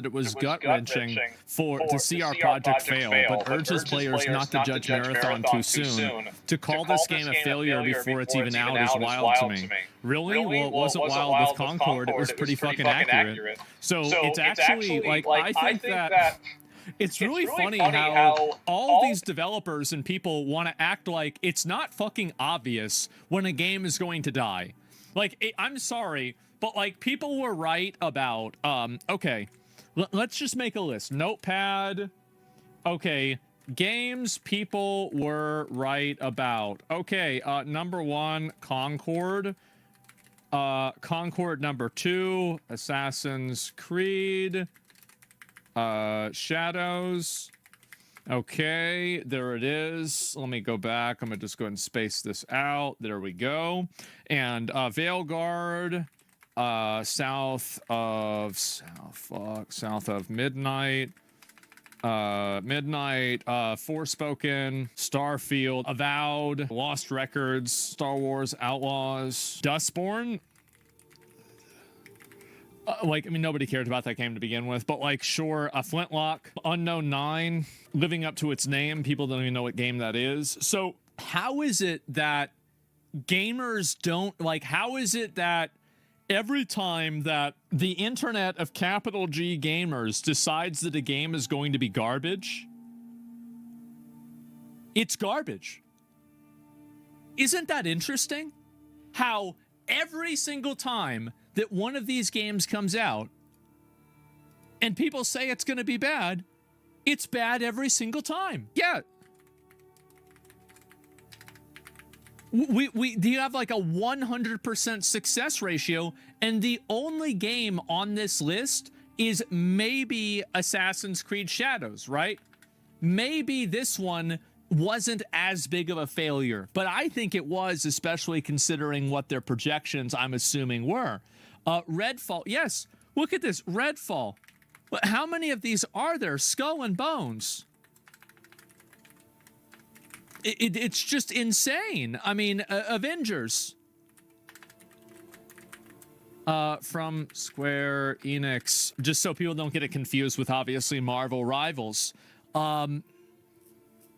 It was gut-wrenching to see our project fail, but urges players not to judge Marathon too soon. To call this game a failure before it's even out is wild to me. Really? Well, it wasn't wild with Concord. It was pretty fucking accurate. So it's actually, like, I think that it's really funny how all these developers and people want to act like it's not fucking obvious when a game is going to die. Like, I'm sorry, but, like, people were right about, okay, let's just make a list. Notepad. Okay, games people were right about. Okay, number 1, Concord. Concord number 2, Assassin's Creed. Shadows. Okay, there it is. Let me go back. I'm gonna just go ahead and space this out. There we go. And Veilguard. South of Midnight. Forspoken, Starfield, Avowed, Lost Records, Star Wars Outlaws, Dustborn. Like, I mean, nobody cared about that game to begin with, but, like, sure, a Flintlock, Unknown 9, living up to its name. People don't even know what game that is. So how is it that gamers don't, like, how is it that every time that the internet of capital G gamers decides that a game is going to be garbage, it's garbage? Isn't that interesting? How every single time that one of these games comes out and people say it's going to be bad, it's bad every single time. Yeah. You have like a 100% success ratio, and the only game on this list is maybe Assassin's Creed Shadows, right? Maybe this one wasn't as big of a failure, but I think it was, especially considering what their projections, I'm assuming, were. Redfall, yes, look at this, Redfall. But how many of these are there? Skull and Bones. It's just insane. I mean, Avengers. From Square Enix, just so people don't get it confused with, obviously, Marvel Rivals.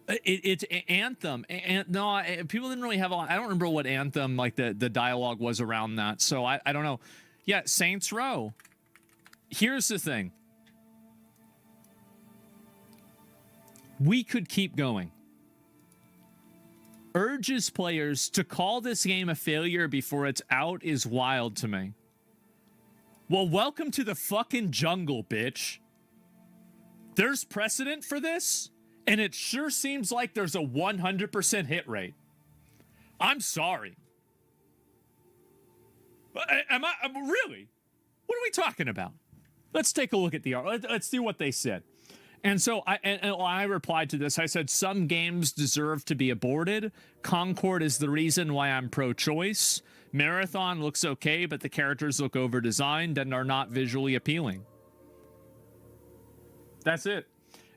It's Anthem. No, people didn't really have a lot. I don't remember what Anthem, like, the dialogue was around that, so I don't know. Yeah, Saints Row. Here's the thing. We could keep going. Urges players to call this game a failure before it's out is wild to me. Well, welcome to the fucking jungle, bitch. There's precedent for this, and it sure seems like there's a 100% hit rate. I'm sorry. Really? What are we talking about? Let's take a look at the art. Let's see what they said. And so I replied to this. I said, some games deserve to be aborted. Concord is the reason why I'm pro-choice. Marathon looks okay, but the characters look over-designed and are not visually appealing. That's it.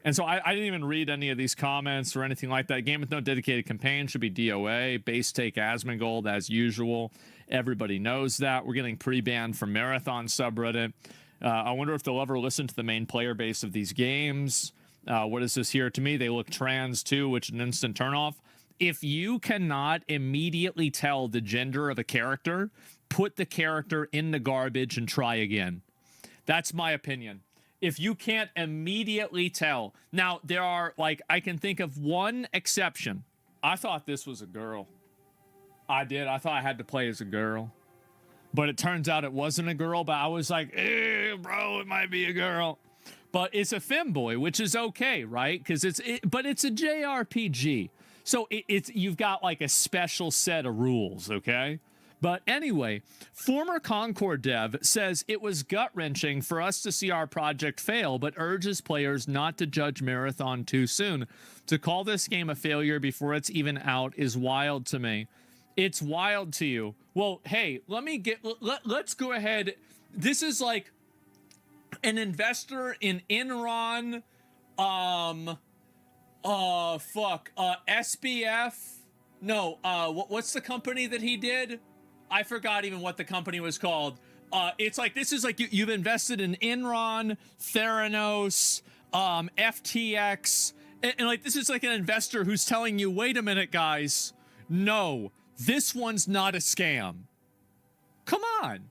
And so I didn't even read any of these comments or anything like that. Game with no dedicated campaign should be DOA. Base take Asmongold as usual. Everybody knows that. We're getting pre-banned from Marathon subreddit. I wonder if they'll ever listen to the main player base of these games. What is this here? To me, they look trans too, which is an instant turnoff. If you cannot immediately tell the gender of a character, put the character in the garbage and try again. That's my opinion. If you can't immediately tell. Now, there are, like, I can think of one exception. I thought this was a girl. I did. I thought I had to play as a girl. But it turns out it wasn't a girl, but I was like, bro, it might be a girl. But it's a femboy, which is okay, right? Because but it's a JRPG. So you've got like a special set of rules, okay? But anyway, former Concord dev says it was gut-wrenching for us to see our project fail, but urges players not to judge Marathon too soon. To call this game a failure before it's even out is wild to me. It's wild to you. Well, hey, let's go ahead. This is like an investor in Enron, SBF. No, what's the company that he did? I forgot even what the company was called. It's like, this is like you've invested in Enron, Theranos, FTX, and like, this is like an investor who's telling you, wait a minute, guys, no, this one's not a scam. Come on.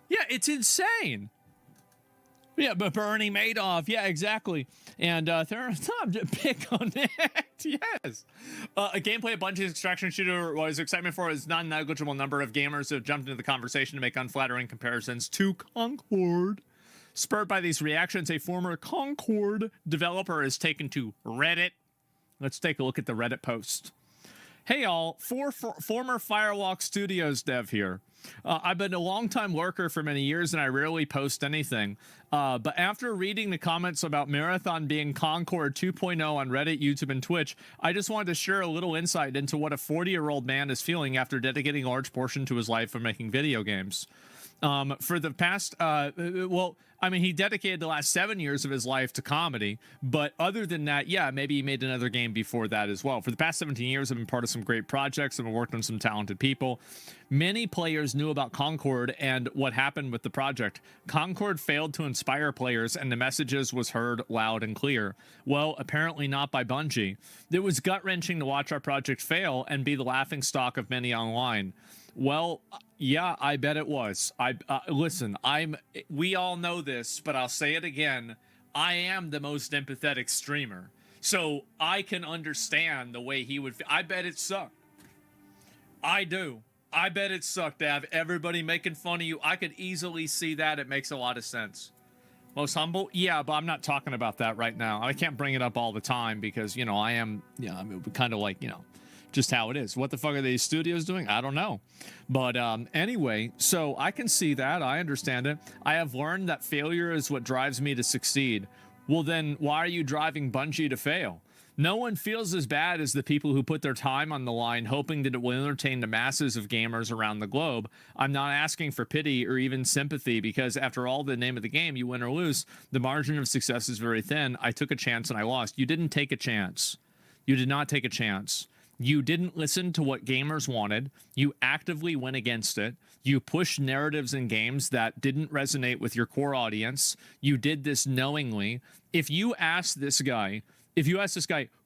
Yeah, it's insane. Yeah, but Bernie Madoff. Yeah, exactly. And Theranos, pick on that. Yes. A gameplay of Bungie's extraction shooter was excitement for is non-negligible number of gamers who have jumped into the conversation to make unflattering comparisons to Concord. Spurred by these reactions, a former Concord developer is taken to Reddit. Let's take a look at the Reddit post. Hey all, former Firewalk Studios dev here. I've been a long-time lurker for many years and I rarely post anything. But after reading the comments about Marathon being Concord 2.0 on Reddit, YouTube, and Twitch, I just wanted to share a little insight into what a 40-year-old man is feeling after dedicating a large portion to his life of making video games. For the past, well, I mean, he dedicated the last 7 years of his life to comedy, but other than that, yeah, maybe he made another game before that as well. For the past 17 years, I've been part of some great projects. I've worked on some talented people. Many players knew about Concord and what happened with the project. Concord failed to inspire players, and the messages was heard loud and clear. Well, apparently not by Bungie. It was gut-wrenching to watch our project fail and be the laughingstock of many online. Well, yeah, I bet it was. Listen, we all know this, but I'll say it again. I am the most empathetic streamer. So I can understand the way he would feel. I bet it sucked. I do. I bet it sucked to have everybody making fun of you. I could easily see that. It makes a lot of sense. Most humble? Yeah, but I'm not talking about that right now. I can't bring it up all the time because, you know, I am, I mean, kind of like, just how it is. What the fuck are these studios doing? I don't know. But anyway, so I can see that. I understand it. I have learned that failure is what drives me to succeed. Well, then why are you driving Bungie to fail? No one feels as bad as the people who put their time on the line hoping that it will entertain the masses of gamers around the globe. I'm not asking for pity or even sympathy because after all, the name of the game, you win or lose, the margin of success is very thin. I took a chance and I lost. You didn't take a chance. You did not take a chance. You didn't listen to what gamers wanted. You actively went against it. You pushed narratives in games that didn't resonate with your core audience. You did this knowingly. If you ask this guy,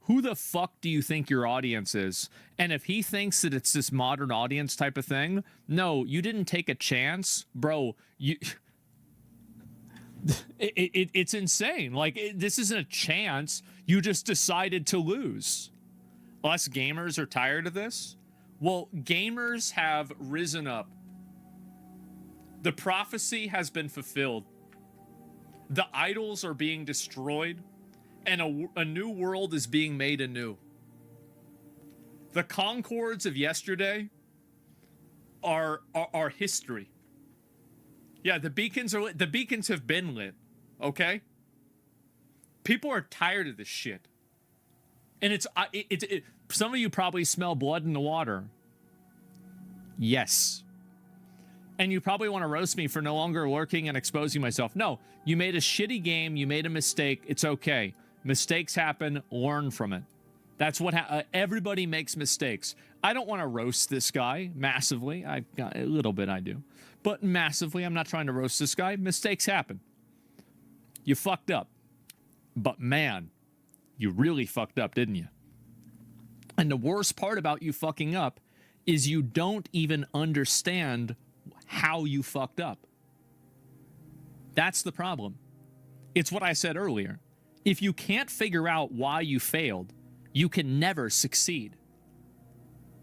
who the fuck do you think your audience is? And if he thinks that it's this modern audience type of thing, no, you didn't take a chance, bro. It's insane. Like, this isn't a chance. You just decided to lose. Us gamers are tired of this. Well, gamers have risen up. The prophecy has been fulfilled. The idols are being destroyed, and a new world is being made anew. The Concords of yesterday are history. Yeah, the beacons are lit. The beacons have been lit. Okay? People are tired of this shit. And some of you probably smell blood in the water. Yes. And you probably want to roast me for no longer lurking and exposing myself. No, you made a shitty game. You made a mistake. It's okay. Mistakes happen. Learn from it. That's what everybody makes mistakes. I don't want to roast this guy massively. A little bit I do. But massively, I'm not trying to roast this guy. Mistakes happen. You fucked up. But man, you really fucked up, didn't you? And the worst part about you fucking up is you don't even understand how you fucked up. That's the problem. It's what I said earlier. If you can't figure out why you failed, you can never succeed.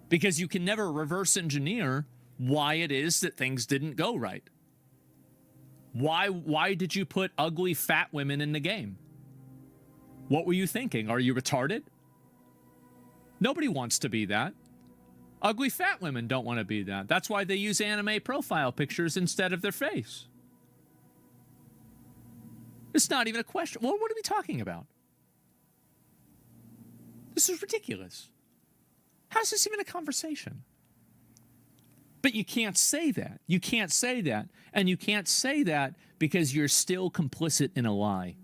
Because you can never reverse engineer why it is that things didn't go right. Why did you put ugly fat women in the game? What were you thinking? Are you retarded? Nobody wants to be that. Ugly fat women don't want to be that. That's why they use anime profile pictures instead of their face. It's not even a question. Well, what are we talking about? This is ridiculous. How's this even a conversation? But you can't say that. You can't say that. And you can't say that because you're still complicit in a lie.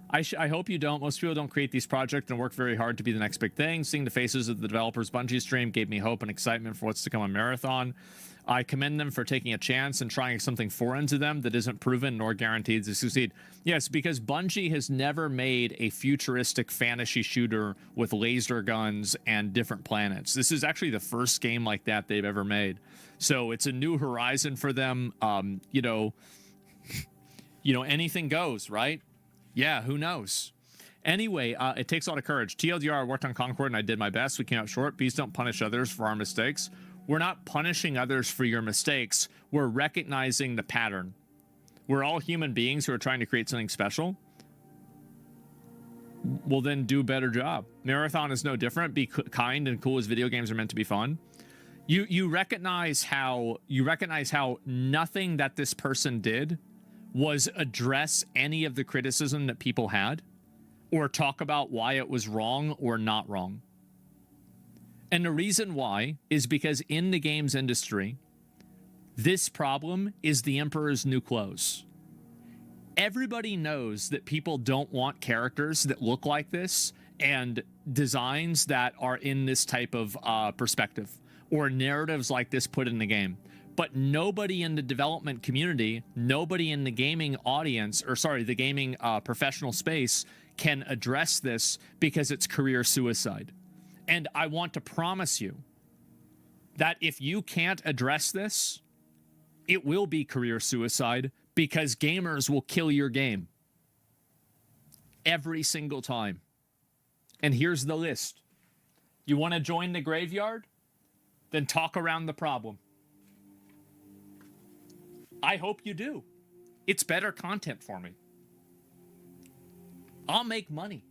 I hope you don't. Most people don't create these projects and work very hard to be the next big thing. Seeing the faces of the developers Bungie stream gave me hope and excitement for what's to come on Marathon. I commend them for taking a chance and trying something foreign to them that isn't proven nor guaranteed to succeed. Yes, because Bungie has never made a futuristic fantasy shooter with laser guns and different planets. This is actually the first game like that they've ever made. So it's a new horizon for them. You know, anything goes, right? Yeah, who knows? Anyway, it takes a lot of courage. TLDR, I worked on Concord and I did my best. We came out short. Please don't punish others for our mistakes. We're not punishing others for your mistakes. We're recognizing the pattern. We're all human beings who are trying to create something special. Well, then do a better job. Marathon is no different. Be kind and cool as video games are meant to be fun. You recognize how nothing that this person did was address any of the criticism that people had or talk about why it was wrong or not wrong. And the reason why is because in the games industry, this problem is the emperor's new clothes. Everybody knows that people don't want characters that look like this and designs that are in this type of perspective or narratives like this put in the game. But nobody in the development community, nobody in the gaming audience, or sorry, the gaming professional space can address this because it's career suicide. And I want to promise you that if you can't address this, it will be career suicide because gamers will kill your game. Every single time. And here's the list. You want to join the graveyard? Then talk around the problem. I hope you do. It's better content for me. I'll make money.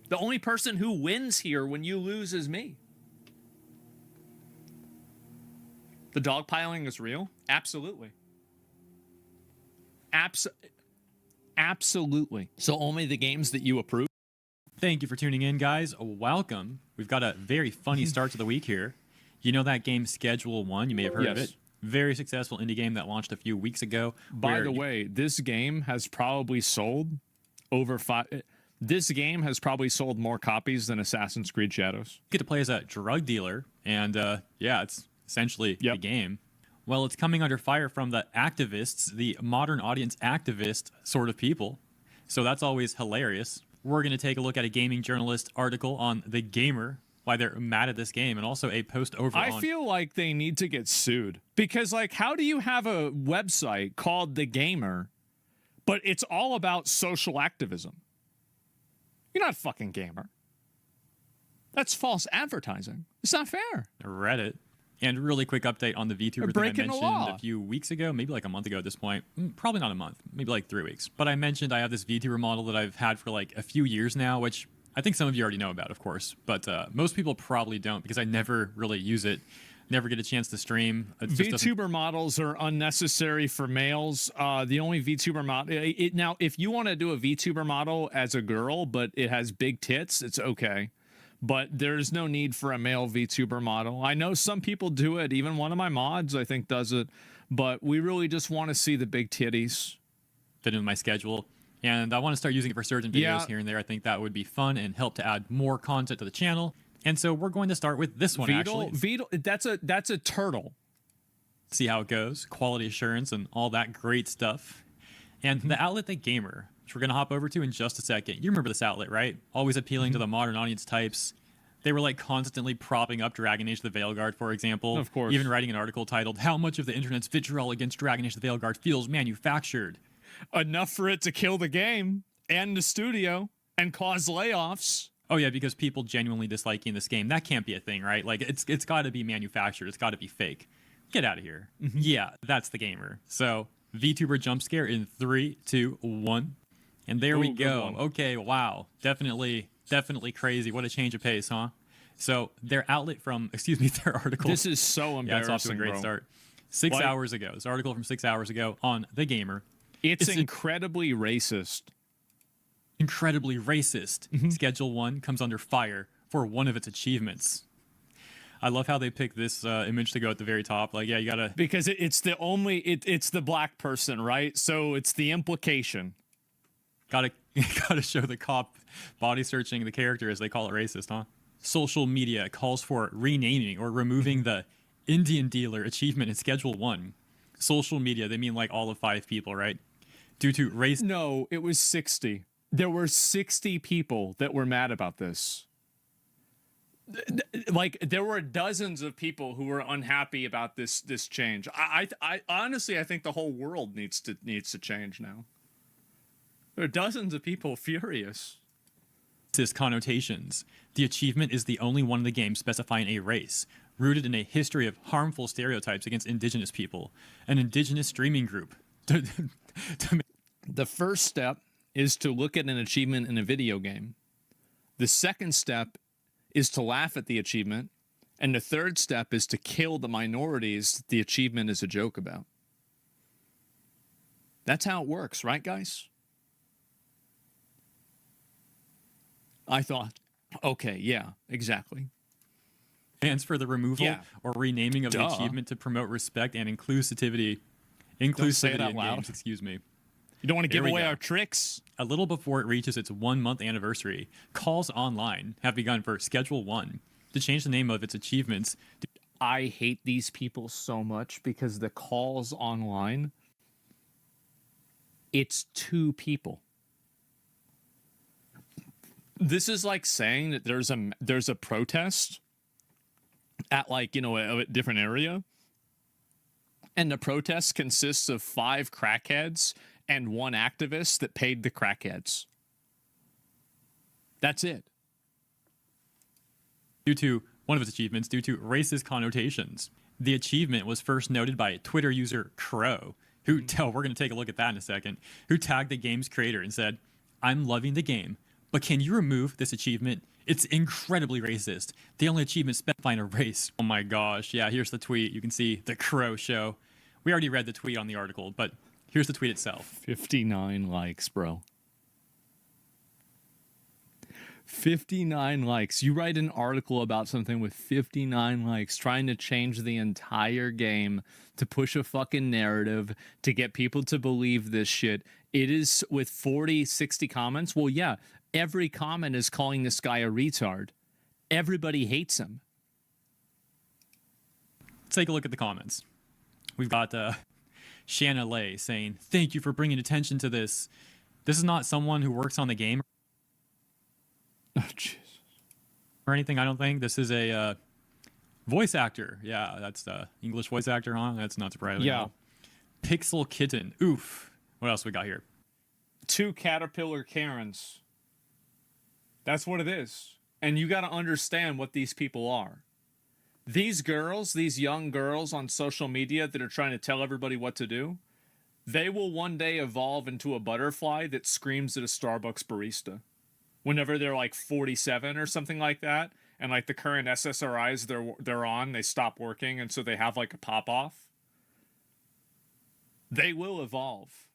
The only person who wins here when you lose is me. The dogpiling is real? Absolutely. Absolutely. So only the games that you approve. Thank you for tuning in, guys. Welcome. We've got a very funny start to the week here. You know that game Schedule 1? You may have heard of it. Very successful indie game that launched a few weeks ago. By the way, this game has probably sold over This game has probably sold more copies than Assassin's Creed Shadows. You get to play as a drug dealer, and yeah, it's essentially the game. Well, it's coming under fire from the activists, the modern audience activist sort of people. So that's always hilarious. We're going to take a look at a gaming journalist article on The Gamer, why they're mad at this game, and also a post over I feel like they need to get sued. Because, like, how do you have a website called The Gamer, but it's all about social activism? You're not a fucking gamer. That's false advertising. It's not fair. Reddit. And really quick update on the VTuber that I mentioned a few weeks ago, maybe like a month ago at this point. Probably not a month, maybe like 3 weeks. But I mentioned I have this VTuber model that I've had for like a few years now, which I think some of you already know about, of course. But most people probably don't because I never really use it. Never get a chance to stream. VTuber models are unnecessary for males. The only VTuber model... Now, if you want to do a VTuber model as a girl, but it has big tits, it's okay. But there's no need for a male VTuber model. I know some people do it. Even one of my mods, I think, does it. But we really just want to see the big titties. Fit in my schedule. And I want to start using it for certain videos here and there. I think that would be fun and help to add more content to the channel. And so we're going to start with this one, actually. That's a turtle. See how it goes. Quality assurance and all that great stuff. And the outlet The Gamer, which we're going to hop over to in just a second. You remember this outlet, right? Always appealing to the modern audience types. They were like constantly propping up Dragon Age the Veilguard, for example. Of course. Even writing an article titled, "How much of the internet's vitriol against Dragon Age the Veilguard feels manufactured?" Enough for it to kill the game and the studio and cause layoffs. Oh yeah, because people genuinely disliking this game. That can't be a thing, right? Like it's got to be manufactured. It's got to be fake. Get out of here. Yeah, that's The Gamer. So VTuber jump scare in 3, 2, 1. And there we go. Okay, wow. Definitely crazy. What a change of pace, huh? So their outlet from, their article. This is so embarrassing, yeah, it's off to a great start. 6 hours ago. This article from 6 hours ago on The Gamer. It's incredibly racist. Incredibly racist. Schedule 1 comes under fire for one of its achievements. I love how they picked this image to go at the very top. Like, yeah, you gotta... Because it's the black person, right? So it's the implication. Gotta show the cop body searching the character as they call it racist, huh? Social media calls for renaming or removing the Indian dealer achievement in Schedule 1. Social media, they mean like all of 5 people, right? Due to race. No, it was 60. There were 60 people that were mad about this. Like, there were dozens of people who were unhappy about this change. I honestly, I think the whole world needs to change now. There are dozens of people furious. Connotations. The achievement is the only one in the game specifying a race, rooted in a history of harmful stereotypes against indigenous people. An indigenous streaming group. The first step is to look at an achievement in a video game. The second step is to laugh at the achievement. And the third step is to kill the minorities that the achievement is a joke about. That's how it works, right, guys? I thought, okay, yeah, exactly. Stands for the removal or renaming of the achievement to promote respect and inclusivity. Don't say it out in loud. Games, excuse me. You don't want to give away our tricks? A little before it reaches its 1-month anniversary, calls online have begun for Schedule 1 to change the name of its achievements. I hate these people so much because the calls online, it's 2 people. This is like saying that there's a protest at, like, you know, a different area, and the protest consists of 5 crackheads and 1 activist that paid the crackheads. That's it. Due to one of its achievements, due to racist connotations. The achievement was first noted by Twitter user Crow, who, we're going to take a look at that in a second, who tagged the game's creator and said, "I'm loving the game, but can you remove this achievement? It's incredibly racist. The only achievement specifying a race." Oh my gosh. Yeah, here's the tweet. You can see the Crow show. We already read the tweet on the article, but here's the tweet itself. 59 likes, bro. 59 likes. You write an article about something with 59 likes, trying to change the entire game to push a fucking narrative to get people to believe this shit. It is with 40, 60 comments. Well, yeah, every comment is calling this guy a retard. Everybody hates him. Let's take a look at the comments. We've got Shanna Lay saying, "Thank you for bringing attention to this. This is not someone who works on the game Oh, jeez. or anything, I don't think. This is a voice actor." Yeah, that's the English voice actor, huh? That's not surprising. Yeah. Pixel Kitten. Oof. What else we got here? 2 caterpillar Karens. That's what it is. And you got to understand what these people are. These girls, these young girls on social media that are trying to tell everybody what to do, they will one day evolve into a butterfly that screams at a Starbucks barista. Whenever they're like 47 or something like that, and like the current SSRIs they're on, they stop working, and so they have like a pop-off. They will evolve.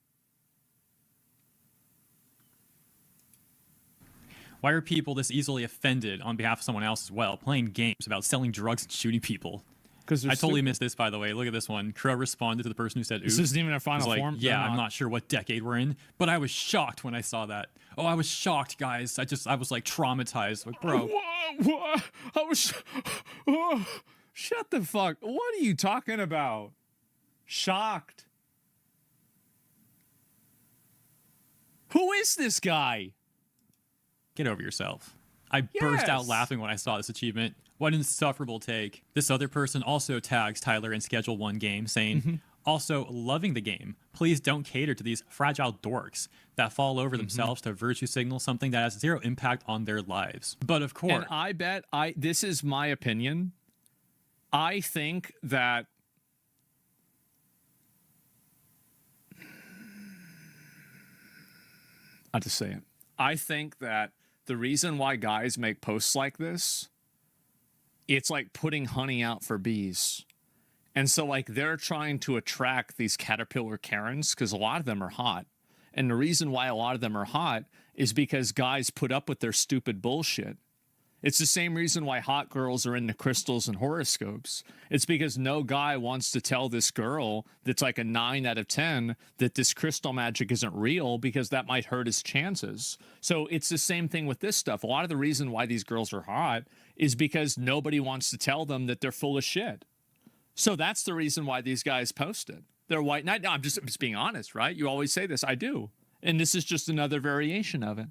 Why are people this easily offended on behalf of someone else as well, playing games about selling drugs and shooting people? Because I totally missed this, by the way. Look at this one. Crow responded to the person who said, "Oops." This isn't even a final like, form. "Yeah, I'm not sure what decade we're in, but I was shocked when I saw that. Oh, I was shocked, guys. I was like traumatized." Like, bro. What? I was. Oh, shut the fuck. What are you talking about? Shocked. Who is this guy? Get over yourself. I burst out laughing when I saw this achievement. What an insufferable take. This other person also tags Tyler in Schedule 1 game, saying, "Also loving the game. Please don't cater to these fragile dorks that fall over themselves to virtue signal something that has 0 impact on their lives." But of course. And I bet this is my opinion. I think that I'll just say it. I think that the reason why guys make posts like this, it's like putting honey out for bees. And so, like, they're trying to attract these caterpillar Karens because a lot of them are hot. And the reason why a lot of them are hot is because guys put up with their stupid bullshit. It's the same reason why hot girls are into crystals and horoscopes. It's because no guy wants to tell this girl that's like a 9 out of 10 that this crystal magic isn't real because that might hurt his chances. So it's the same thing with this stuff. A lot of the reason why these girls are hot is because nobody wants to tell them that they're full of shit. So that's the reason why these guys posted. They're white. No, I'm just being honest, right? You always say this. I do. And this is just another variation of it.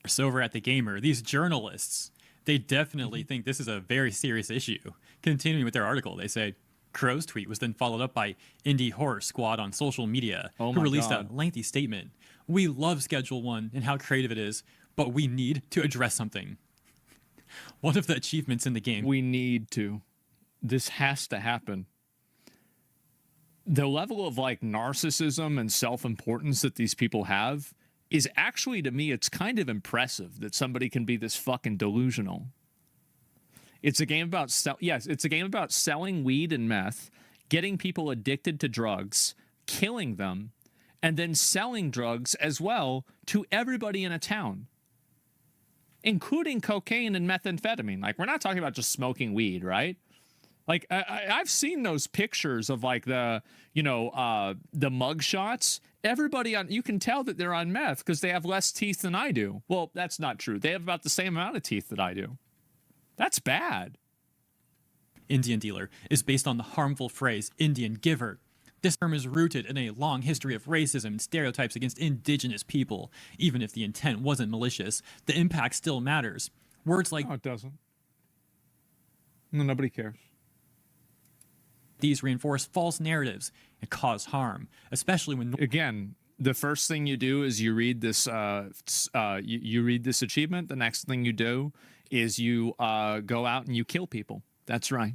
So over at The Gamer, these journalists, they definitely think this is a very serious issue. Continuing with their article, they say, Crow's tweet was then followed up by Indie Horror Squad on social media, who released a lengthy statement. We love Schedule 1 and how creative it is, but we need to address something. One of the achievements in the game. We need to. This has to happen. The level of like narcissism and self-importance that these people have is actually, to me, it's kind of impressive that somebody can be this fucking delusional. It's a game about it's a game about selling weed and meth, getting people addicted to drugs, killing them, and then selling drugs as well to everybody in a town, including cocaine and methamphetamine. Like, we're not talking about just smoking weed, right? Like, I've seen those pictures of like the mug shots. Everybody you can tell that they're on meth because they have less teeth than I do. Well, that's not true. They have about the same amount of teeth that I do. That's bad. Indian dealer is based on the harmful phrase Indian giver. This term is rooted in a long history of racism and stereotypes against indigenous people. Even if the intent wasn't malicious, the impact still matters. Words like... No, it doesn't. No, nobody cares. These reinforce false narratives and cause harm, especially when... Again, the first thing you do is you read this you read this achievement. The next thing you do is you go out and you kill people. That's right.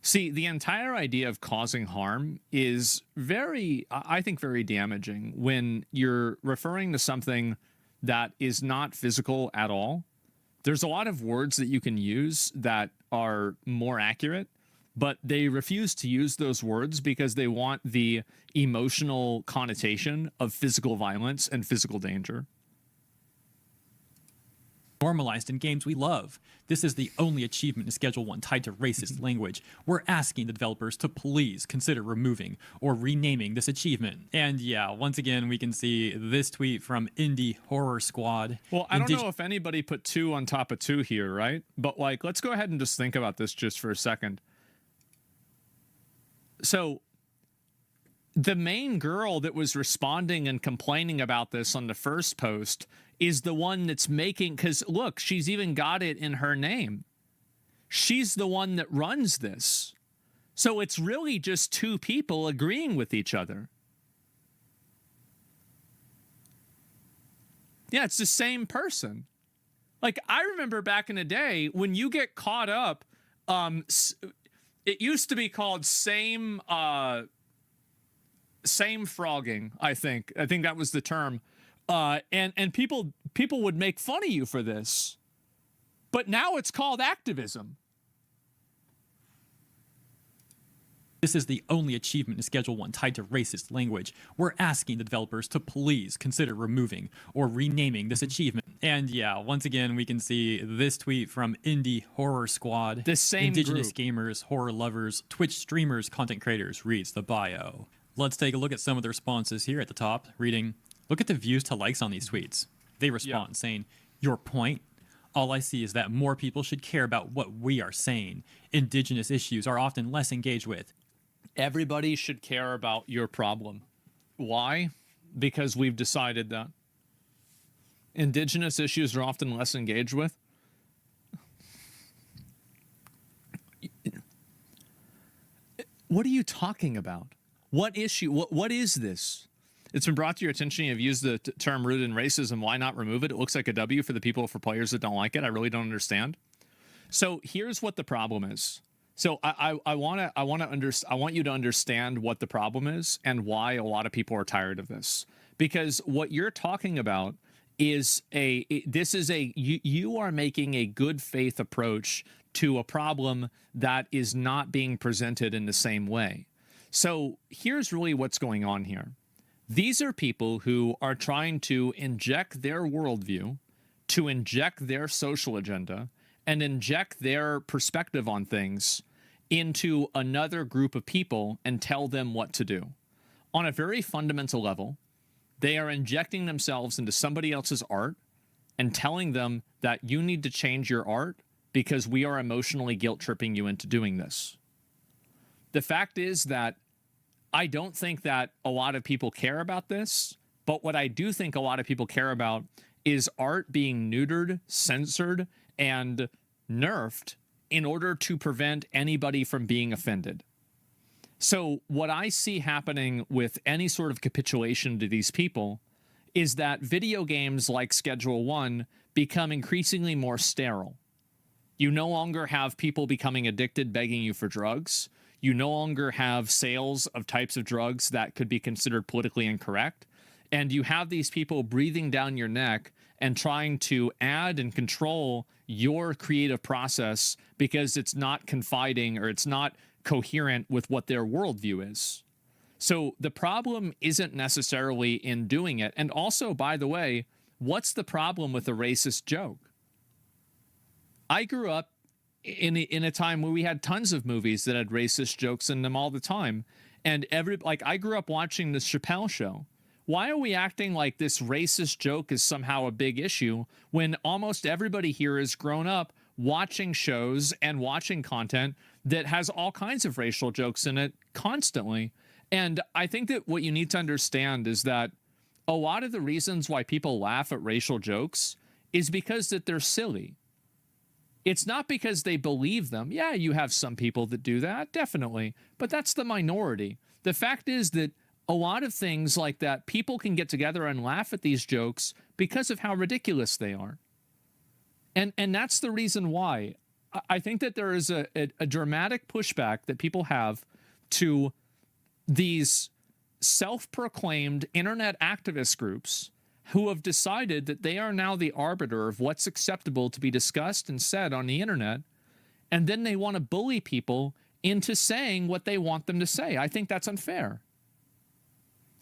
See, the entire idea of causing harm is I think, very damaging when you're referring to something that is not physical at all. There's a lot of words that you can use that are more accurate, but they refuse to use those words because they want the emotional connotation of physical violence and physical danger. Normalized in games we love. This is the only achievement in Schedule 1 tied to racist language. We're asking the developers to please consider removing or renaming this achievement. And yeah, once again, we can see this tweet from Indie Horror Squad. Well, I don't know if anybody put 2 on top of 2 here, right? But like, let's go ahead and just think about this just for a second. So the main girl that was responding and complaining about this on the first post is the one that's making, because look, she's even got it in her name. She's the one that runs this. So it's really just 2 people agreeing with each other. Yeah, it's the same person. Like, I remember back in the day when you get caught up, it used to be called same frogging, I think. I think that was the term. And people would make fun of you for this. But now it's called activism. This is the only achievement in Schedule 1 tied to racist language. We're asking the developers to please consider removing or renaming this achievement. And yeah, once again, we can see this tweet from Indie Horror Squad. The same Indigenous group. gamers, horror lovers, Twitch streamers, content creators, reads the bio. Let's take a look at some of the responses here at the top, reading, look at the views to likes on these tweets. They respond saying, your point? All I see is that more people should care about what we are saying. Indigenous issues are often less engaged with. Everybody should care about your problem. Why? Because we've decided that. Indigenous issues are often less engaged with. What are you talking about? What issue? What is this? It's been brought to your attention. You've used the term rooted in racism. Why not remove it? It looks like a W for the people, for players that don't like it. I really don't understand. So here's what the problem is. So I want you to understand what the problem is and why a lot of people are tired of this. Because what you're talking about is you are making a good faith approach to a problem that is not being presented in the same way. So here's really what's going on here. These are people who are trying to inject their worldview, to inject their social agenda, and inject their perspective on things into another group of people and tell them what to do. On a very fundamental level, they are injecting themselves into somebody else's art and telling them that you need to change your art because we are emotionally guilt-tripping you into doing this. The fact is that I don't think that a lot of people care about this, but what I do think a lot of people care about is art being neutered, censored, and nerfed in order to prevent anybody from being offended. So what I see happening with any sort of capitulation to these people is that video games like Schedule 1 become increasingly more sterile. You no longer have people becoming addicted begging you for drugs. You no longer have sales of types of drugs that could be considered politically incorrect. And you have these people breathing down your neck and trying to add and control your creative process because it's not confiding or it's not coherent with what their worldview is. So the problem isn't necessarily in doing it. And also, by the way, what's the problem with a racist joke? I grew up in a time where we had tons of movies that had racist jokes in them all the time. And I grew up watching the Chappelle Show. Why are we acting like this racist joke is somehow a big issue when almost everybody here has grown up watching shows and watching content that has all kinds of racial jokes in it constantly? And I think that what you need to understand is that a lot of the reasons why people laugh at racial jokes is because that they're silly. It's not because they believe them. Yeah, you have some people that do that, definitely. But that's the minority. The fact is that a lot of things like that, people can get together and laugh at these jokes because of how ridiculous they are. And that's the reason why. I think that there is a dramatic pushback that people have to these self-proclaimed internet activist groups who have decided that they are now the arbiter of what's acceptable to be discussed and said on the internet, and then they want to bully people into saying what they want them to say. I think that's unfair.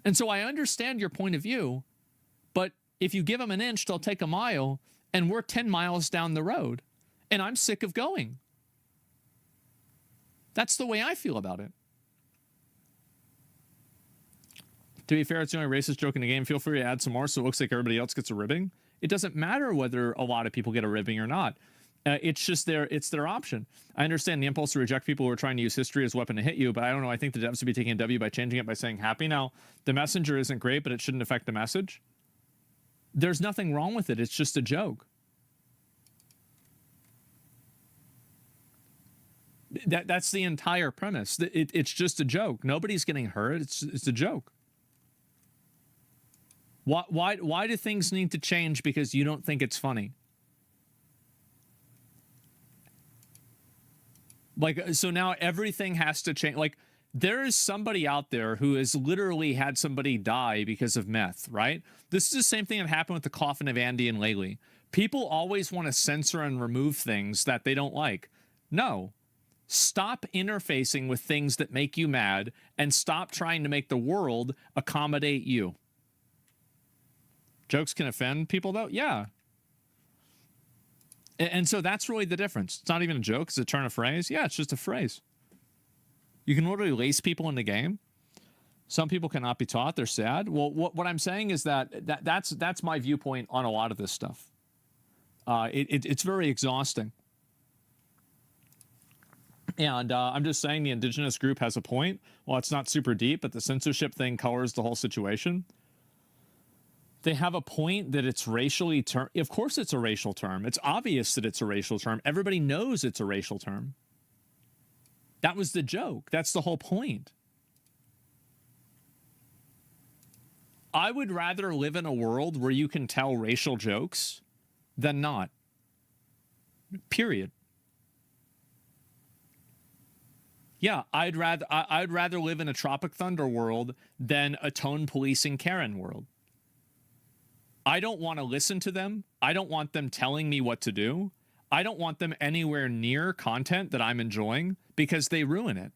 And so I understand your point of view, but if you give them an inch, they'll take a mile, and we're 10 miles down the road, and I'm sick of going. That's the way I feel about it. To be fair, it's the only racist joke in the game. Feel free to add some more so it looks like everybody else gets a ribbing. It doesn't matter whether a lot of people get a ribbing or not. It's just their option. I understand the impulse to reject people who are trying to use history as a weapon to hit you, but I don't know. I think the devs would be taking a W by changing it by saying happy. Now, the messenger isn't great, but it shouldn't affect the message. There's nothing wrong with it. It's just a joke. That's the entire premise. It's just a joke. Nobody's getting hurt. It's a joke. Why do things need to change because you don't think it's funny? Like, so now everything has to change. Like, there is somebody out there who has literally had somebody die because of meth, right? This is the same thing that happened with the coffin of Andy and Laley. People always want to censor and remove things that they don't like. No. Stop interfacing with things that make you mad and stop trying to make the world accommodate you. Jokes can offend people, though? Yeah. And so that's really the difference. It's not even a joke. It's a turn of phrase. Yeah, it's just a phrase. You can literally lace people in the game. Some people cannot be taught. They're sad. Well, what I'm saying is that's my viewpoint on a lot of this stuff. It's very exhausting. And I'm just saying the indigenous group has a point. Well, it's not super deep, but the censorship thing colors the whole situation. They have a point that it's racially of course it's a racial term. It's obvious that it's a racial term. Everybody knows it's a racial term. That was the joke. That's the whole point. I would rather live in a world where you can tell racial jokes than not. Period. Yeah, I'd rather live in a Tropic Thunder world than a tone policing Karen world. I don't want to listen to them. I don't want them telling me what to do. I don't want them anywhere near content that I'm enjoying because they ruin it.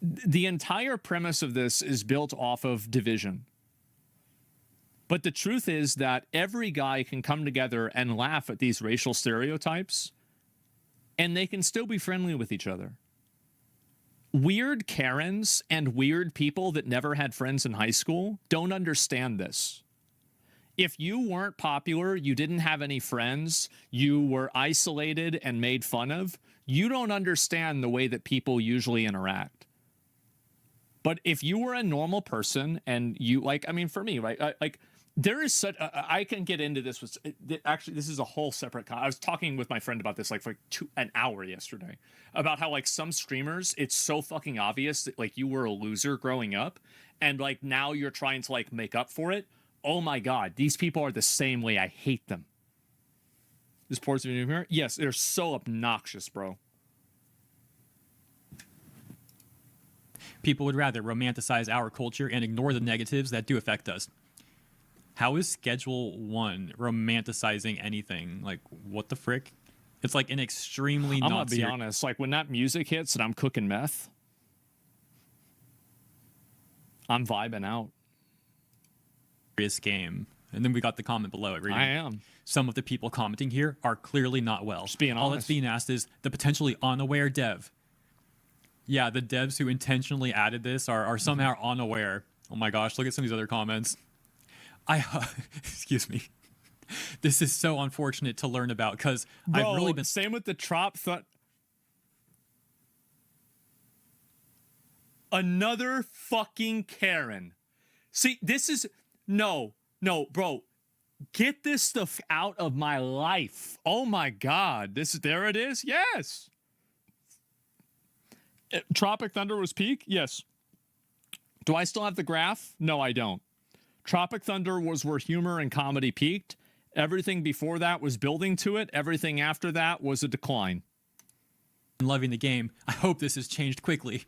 The entire premise of this is built off of division. But the truth is that every guy can come together and laugh at these racial stereotypes, and they can still be friendly with each other. Weird Karens and weird people that never had friends in high school don't understand this. If you weren't popular, you didn't have any friends, you were isolated and made fun of, you don't understand the way that people usually interact. But if you were a normal person and you, like, I mean, for me, right, like, there is such, I can get into this with, actually, this is a whole separate, I was talking with my friend about this like for an hour yesterday, about how like some streamers, it's so fucking obvious that like you were a loser growing up and like now you're trying to like make up for it. Oh my God, these people are the same way. I hate them. Is Ports of here? Yes, they're so obnoxious, bro. People would rather romanticize our culture and ignore the negatives that do affect us. How is Schedule 1 romanticizing anything? Like, what the frick? It's like an extremely I'm gonna be honest, like when that music hits and I'm cooking meth, I'm vibing out. Serious game. And then we got the comment below it. I am. Some of the people commenting here are clearly not well. Just being honest. All that's being asked is the potentially unaware dev. Yeah, the devs who intentionally added this are somehow unaware. Oh my gosh, look at some of these other comments. Excuse me. This is so unfortunate to learn about because I've really been. Same with the Trop. Another fucking Karen. See, this is no, bro. Get this stuff out of my life. Oh my God, there it is. Yes. Tropic Thunder was peak. Yes. Do I still have the graph? No, I don't. Tropic Thunder was where humor and comedy peaked. Everything before that was building to it. Everything after that was a decline. Loving the game. I hope this has changed quickly.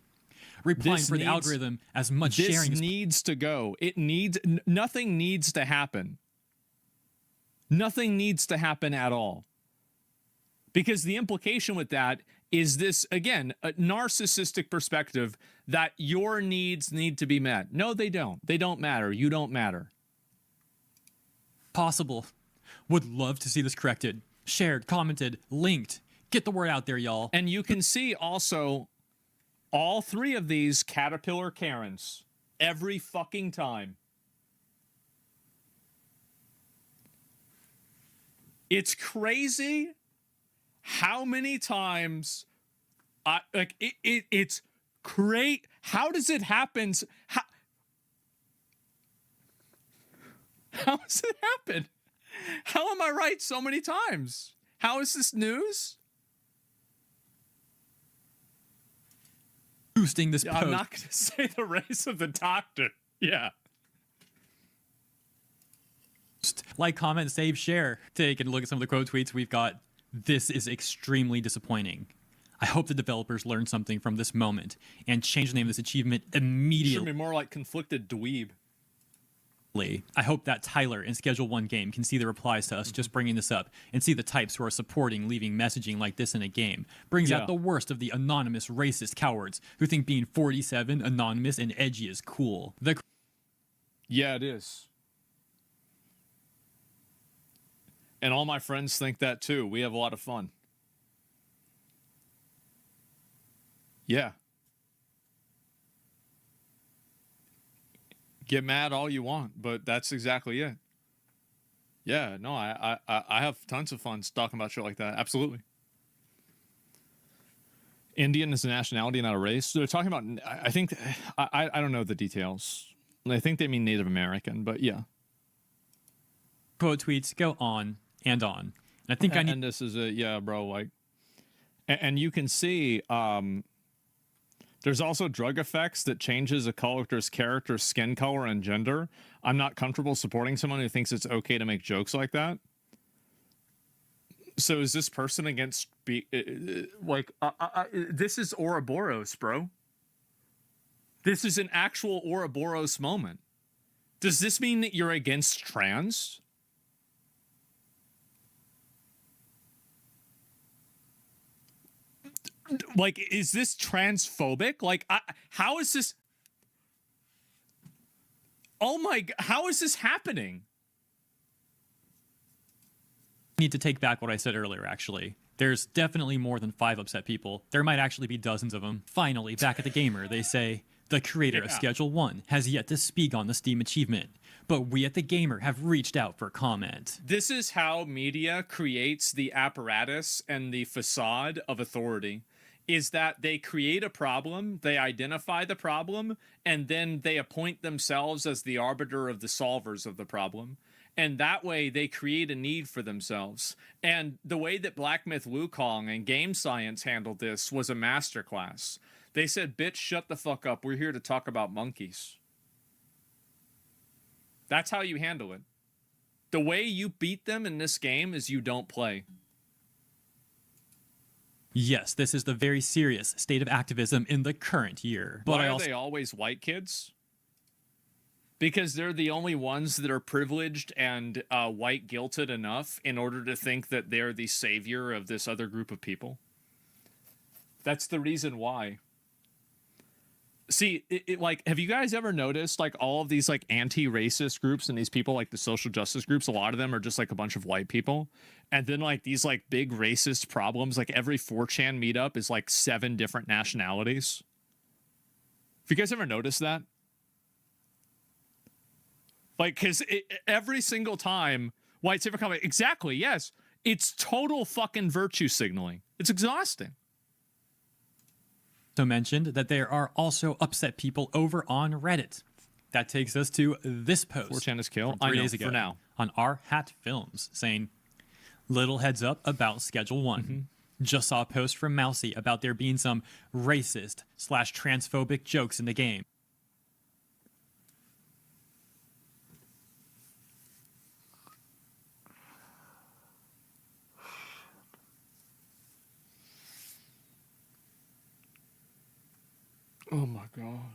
Replying for the algorithm as much sharing. This needs to go. It needs, nothing needs to happen. Nothing needs to happen at all. Because the implication with that is this, again, a narcissistic perspective that your needs need to be met. No, they don't. They don't matter. You don't matter. Possible. Would love to see this corrected. Shared, commented, linked. Get the word out there, y'all. And you can see also all three of these Caterpillar Karens every fucking time. It's crazy how many times it's great. How does it happen? How does it happen? How am I right so many times? How is this news? Boosting this post. I'm not going to say the race of the doctor. Yeah. Like, comment, save, share. Take and look at some of the quote tweets we've got. This is extremely disappointing. I hope the developers learn something from this moment and change the name of this achievement immediately. Should be more like conflicted dweeb. I hope that Tyler in Schedule 1 game can see the replies to us just bringing this up and see the types who are supporting leaving messaging like this in a game. Brings out the worst of the anonymous racist cowards who think being 47, anonymous, and edgy is cool. Yeah, it is. And all my friends think that too. We have a lot of fun. Yeah. Get mad all you want, but that's exactly it. Yeah, no, I have tons of fun talking about shit like that. Absolutely. Indian is a nationality, not a race. They're talking about, I think, I don't know the details. I think they mean Native American, but yeah. Quote tweets go on and on. And I think I need. And this is yeah, bro. Like, and you can see, there's also drug effects that changes a character's skin color and gender. I'm not comfortable supporting someone who thinks it's okay to make jokes like that. So is this person against this is Ouroboros, bro. This is an actual Ouroboros moment. Does this mean that you're against trans? Like, is this transphobic? Like, how is this? Oh my God, how is this happening? I need to take back what I said earlier, actually. There's definitely more than 5 upset people. There might actually be dozens of them. Finally, back at the gamer, they say, The creator of Yeah. Schedule 1 has yet to speak on the Steam achievement, but we at The Gamer have reached out for comment. This is how media creates the apparatus and the facade of authority, is that they create a problem, they identify the problem, and then they appoint themselves as the arbiter of the solvers of the problem. And that way they create a need for themselves. And the way that Black Myth Wukong and Game Science handled this was a masterclass. They said, bitch, shut the fuck up. We're here to talk about monkeys. That's how you handle it. The way you beat them in this game is you don't play. Yes, this is the very serious state of activism in the current year. But Why are they always white kids? Because they're the only ones that are privileged and white guilted enough in order to think that they're the savior of this other group of people. That's the reason why. See, like, have you guys ever noticed, like, all of these, like, anti-racist groups and these people, like, the social justice groups, a lot of them are just, like, a bunch of white people. And then, like, these, like, big racist problems, like, every 4chan meetup is, like, 7 different nationalities. Have you guys ever noticed that? Like, because every single time white savior comment, exactly, yes, it's total fucking virtue signaling. It's exhausting. also mentioned that there are also upset people over on Reddit. That takes us to this post 4chan is kill. from I 3 know, days ago for now. on our Hat Films saying, little heads up about Schedule 1. Just saw a post from Mousy about there being some racist/transphobic jokes in the game. Oh my god.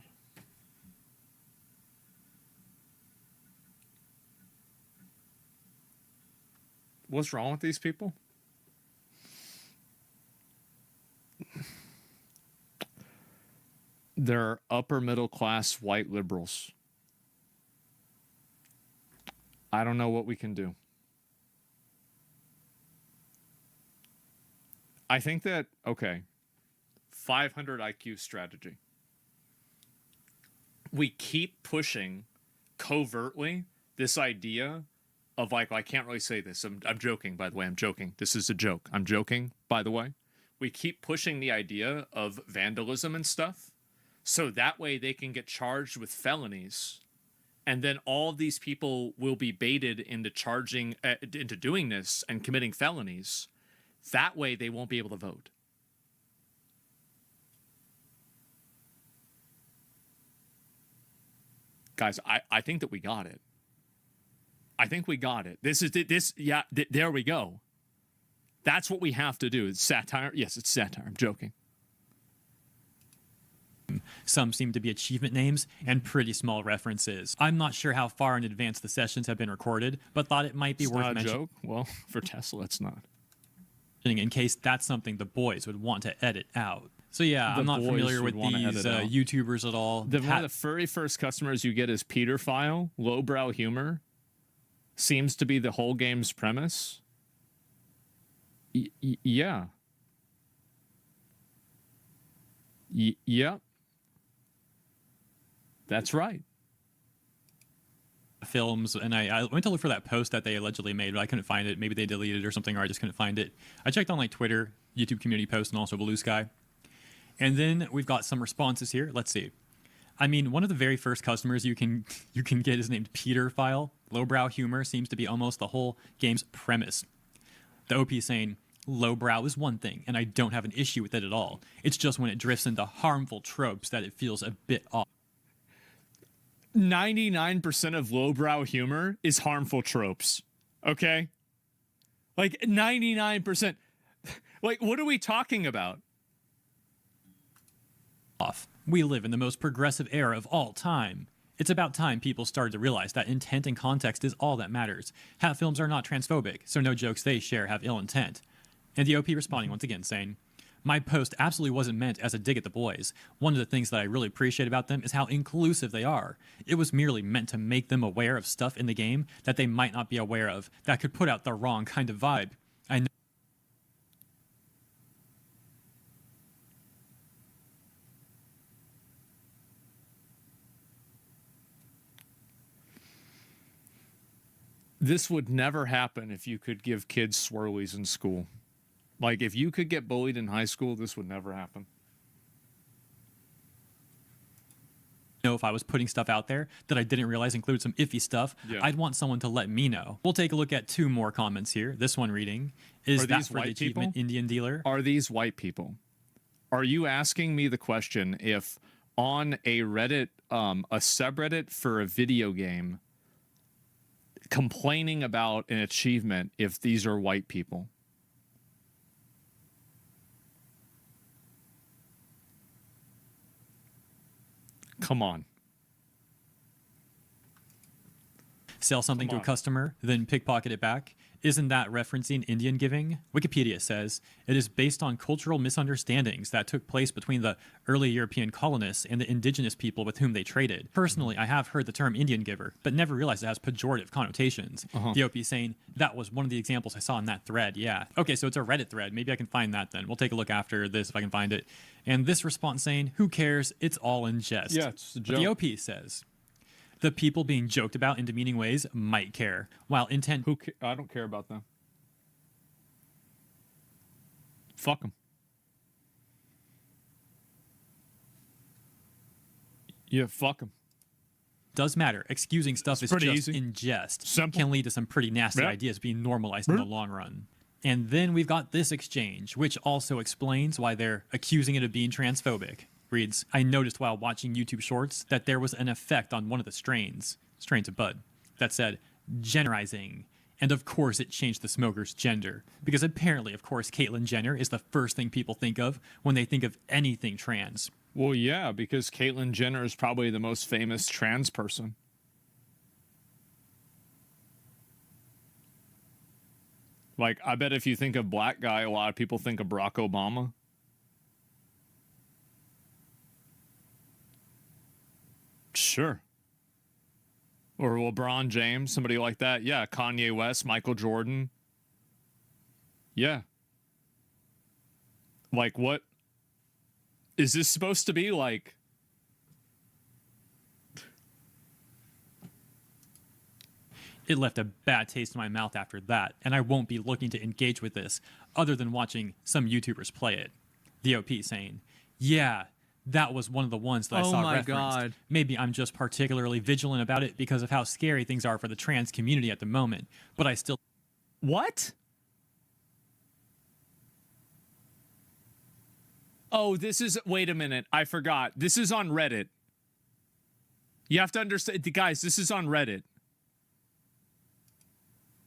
What's wrong with these people? They're upper middle class white liberals. I don't know what we can do. I think that, okay, 500 IQ strategy. We keep pushing covertly this idea of, like, I can't really say this. I'm joking, by the way. I'm joking. This is a joke. I'm joking, by the way. We keep pushing the idea of vandalism and stuff, so that way they can get charged with felonies, and then all these people will be baited into into doing this and committing felonies. That way they won't be able to vote. Guys, I think that we got it. I think we got it. There we go. That's what we have to do. It's satire. Yes, it's satire. I'm joking. Some seem to be achievement names and pretty small references. I'm not sure how far in advance the sessions have been recorded, but thought it might be It's worth not a mentioning joke. Well, for Tesla, it's not. in case that's something the boys would want to edit out. So yeah, The I'm not boys familiar would with wanna these edit out. YouTubers at all. One of the very first customers you get is Peter File. Lowbrow humor seems to be the whole game's premise. Yeah. Yep. That's right. Films, and I went to look for that post that they allegedly made, but I couldn't find it. Maybe they deleted it or something, or I just couldn't find it. I checked on like Twitter, YouTube community posts, and also Blue Sky. And then we've got some responses here. Let's see. I mean, one of the very first customers you can get is named Peter File. Lowbrow humor seems to be almost the whole game's premise. The OP saying, lowbrow is one thing, and I don't have an issue with it at all. It's just when it drifts into harmful tropes that it feels a bit off. 99% of lowbrow humor is harmful tropes. Okay? Like 99%. Like, what are we talking about? We live in the most progressive era of all time. It's about time people started to realize that intent and context is all that matters. Hat films are not transphobic, so no jokes they share have ill intent. And the OP responding once again saying, my post absolutely wasn't meant as a dig at the boys. One of the things that I really appreciate about them is how inclusive they are. It was merely meant to make them aware of stuff in the game that they might not be aware of, that could put out the wrong kind of vibe. I know This would never happen if you could give kids swirlies in school. Like, if you could get bullied in high school, this would never happen. If I was putting stuff out there that I didn't realize included some iffy stuff, I'd want someone to let me know. We'll take a look at 2 more comments here. This one reading, is that for the achievement Indian dealer? Are these white people? Are you asking me the question if on a Reddit, a subreddit for a video game, complaining about an achievement, if these are white people? Come on. Sell something to a customer, then pickpocket it back. Isn't that referencing Indian giving? Wikipedia says it is based on cultural misunderstandings that took place between the early European colonists and the indigenous people with whom they traded. Personally, I have heard the term Indian giver, but never realized it has pejorative connotations. The OP saying that was one of the examples I saw in that thread. Yeah. Okay, so it's a Reddit thread. Maybe I can find that then. We'll take a look after this if I can find it. And this response saying, who cares? It's all in jest. Yeah, it's a joke. But the OP says, the people being joked about in demeaning ways might care, while intent... I don't care about them. Fuck them. Yeah, fuck them. Does matter. Excusing stuff is just easy. In jest. Simple. Can lead to some pretty nasty ideas being normalized in the long run. And then we've got this exchange, which also explains why they're accusing it of being transphobic. Reads, I noticed while watching YouTube shorts that there was an effect on one of the strains of bud, that said, genderizing. And of course it changed the smoker's gender. Because apparently, of course, Caitlyn Jenner is the first thing people think of when they think of anything trans. Well, yeah, because Caitlyn Jenner is probably the most famous trans person. Like, I bet if you think of black guy, a lot of people think of Barack Obama. Sure. Or LeBron James, somebody like that. Yeah, Kanye West, Michael Jordan. Yeah. Like, what? Is this supposed to be like? It left a bad taste in my mouth after that, and I won't be looking to engage with this other than watching some YouTubers play it. The OP saying, yeah, that was one of the ones that I saw referenced. God. Maybe I'm just particularly vigilant about it because of how scary things are for the trans community at the moment, but I still... What? Oh, this is... Wait a minute. I forgot. This is on Reddit. You have to understand... Guys, this is on Reddit.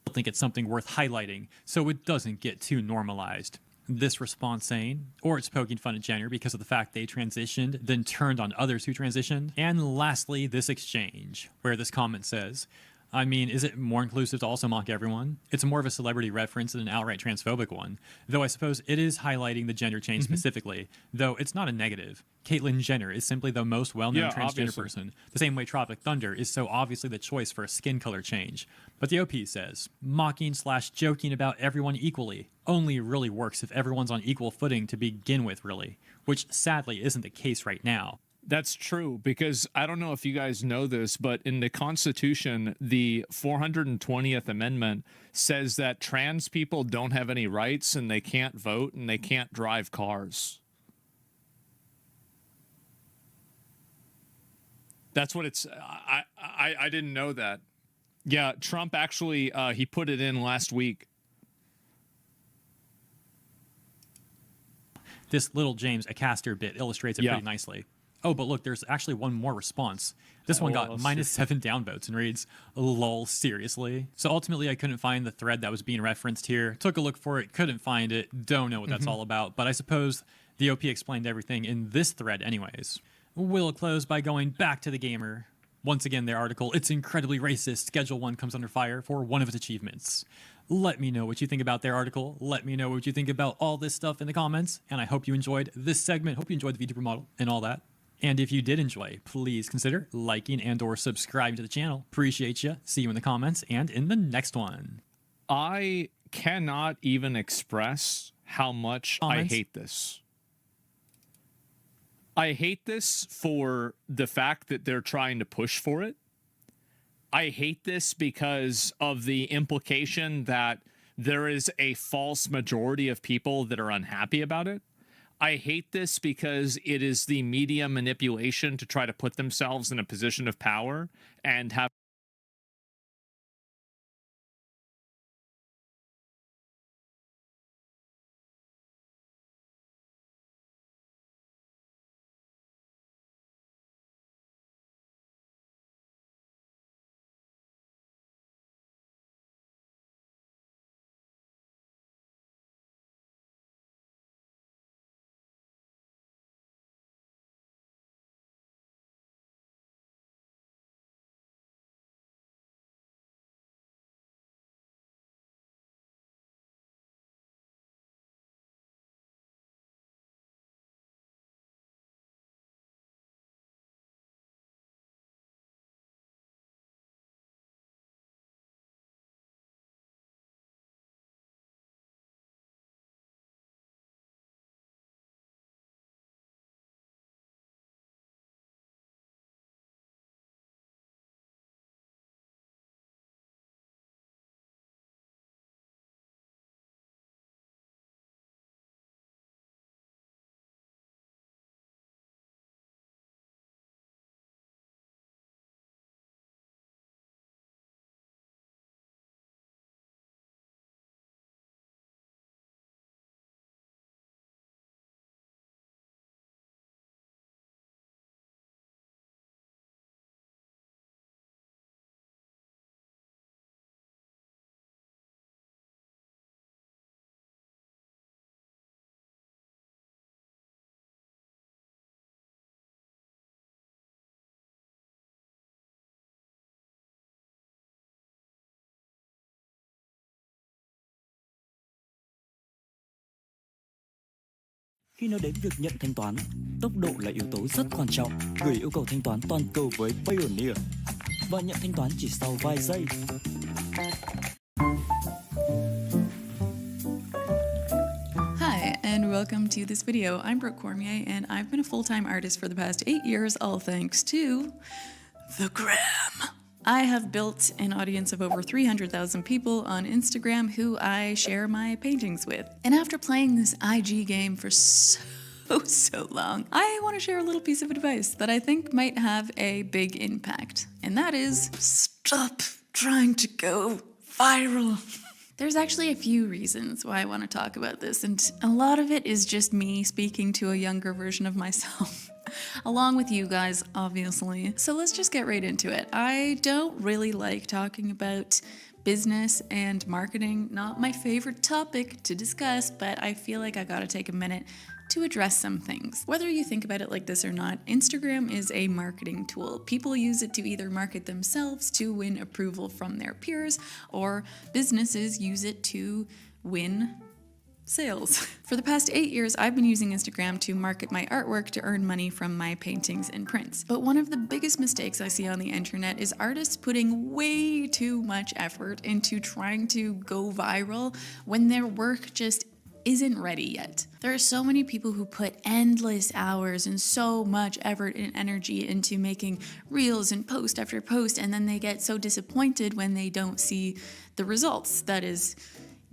I think it's something worth highlighting so it doesn't get too normalized. This response saying, or it's poking fun at Jenner because of the fact they transitioned, then turned on others who transitioned. And lastly, this exchange, where this comment says, I mean, is it more inclusive to also mock everyone? It's more of a celebrity reference than an outright transphobic one, though I suppose it is highlighting the gender change specifically, though it's not a negative. Caitlyn Jenner is simply the most well-known transgender person, the same way Tropic Thunder is so obviously the choice for a skin color change. But the OP says, mocking/joking about everyone equally only really works if everyone's on equal footing to begin with, really, which sadly isn't the case right now. That's true, because I don't know if you guys know this, but in the Constitution, the 420th Amendment says that trans people don't have any rights and they can't vote and they can't drive cars. That's what it's... I didn't know that. Yeah, Trump actually, he put it in last week. This little James Acaster bit illustrates it pretty nicely. Oh, but look, there's actually one more response. This one got -7 downvotes and reads, lol, seriously? So ultimately, I couldn't find the thread that was being referenced here. Took a look for it, couldn't find it, don't know what that's all about, but I suppose the OP explained everything in this thread anyways. We'll close by going back to the gamer. Once again, their article, it's incredibly racist. Schedule 1 comes under fire for one of its achievements. Let me know what you think about their article. Let me know what you think about all this stuff in the comments, and I hope you enjoyed this segment. Hope you enjoyed the VTuber model and all that. And if you did enjoy, please consider liking and or subscribing to the channel. Appreciate you. See you in the comments and in the next one. I cannot even express how much I hate this. I hate this for the fact that they're trying to push for it. I hate this because of the implication that there is a false majority of people that are unhappy about it. I hate this because it is the media manipulation to try to put themselves in a position of power and have Khi nói đến việc nhận thanh toán, tốc độ là yếu tố rất quan trọng. Gửi yêu cầu thanh toán toàn cầu với Payoneer và nhận thanh toán chỉ sau vài giây. Hi, and welcome to this video. I'm Brooke Cormier, and I've been a full-time artist for the past 8 years, all thanks to the gram. I have built an audience of over 300,000 people on Instagram who I share my paintings with. And after playing this IG game for so long, I want to share a little piece of advice that I think might have a big impact. And that is, stop trying to go viral. There's actually a few reasons why I want to talk about this, and a lot of it is just me speaking to a younger version of myself. Along with you guys, obviously. So let's just get right into it. I don't really like talking about business and marketing, not my favorite topic to discuss, but I feel like I gotta take a minute to address some things. Whether you think about it like this or not, Instagram is a marketing tool. People use it to either market themselves to win approval from their peers, or businesses use it to win sales. For the past 8 years, I've been using Instagram to market my artwork to earn money from my paintings and prints. But one of the biggest mistakes I see on the internet is artists putting way too much effort into trying to go viral when their work just isn't ready yet. There are so many people who put endless hours and so much effort and energy into making reels and post after post, and then they get so disappointed when they don't see the results. That is,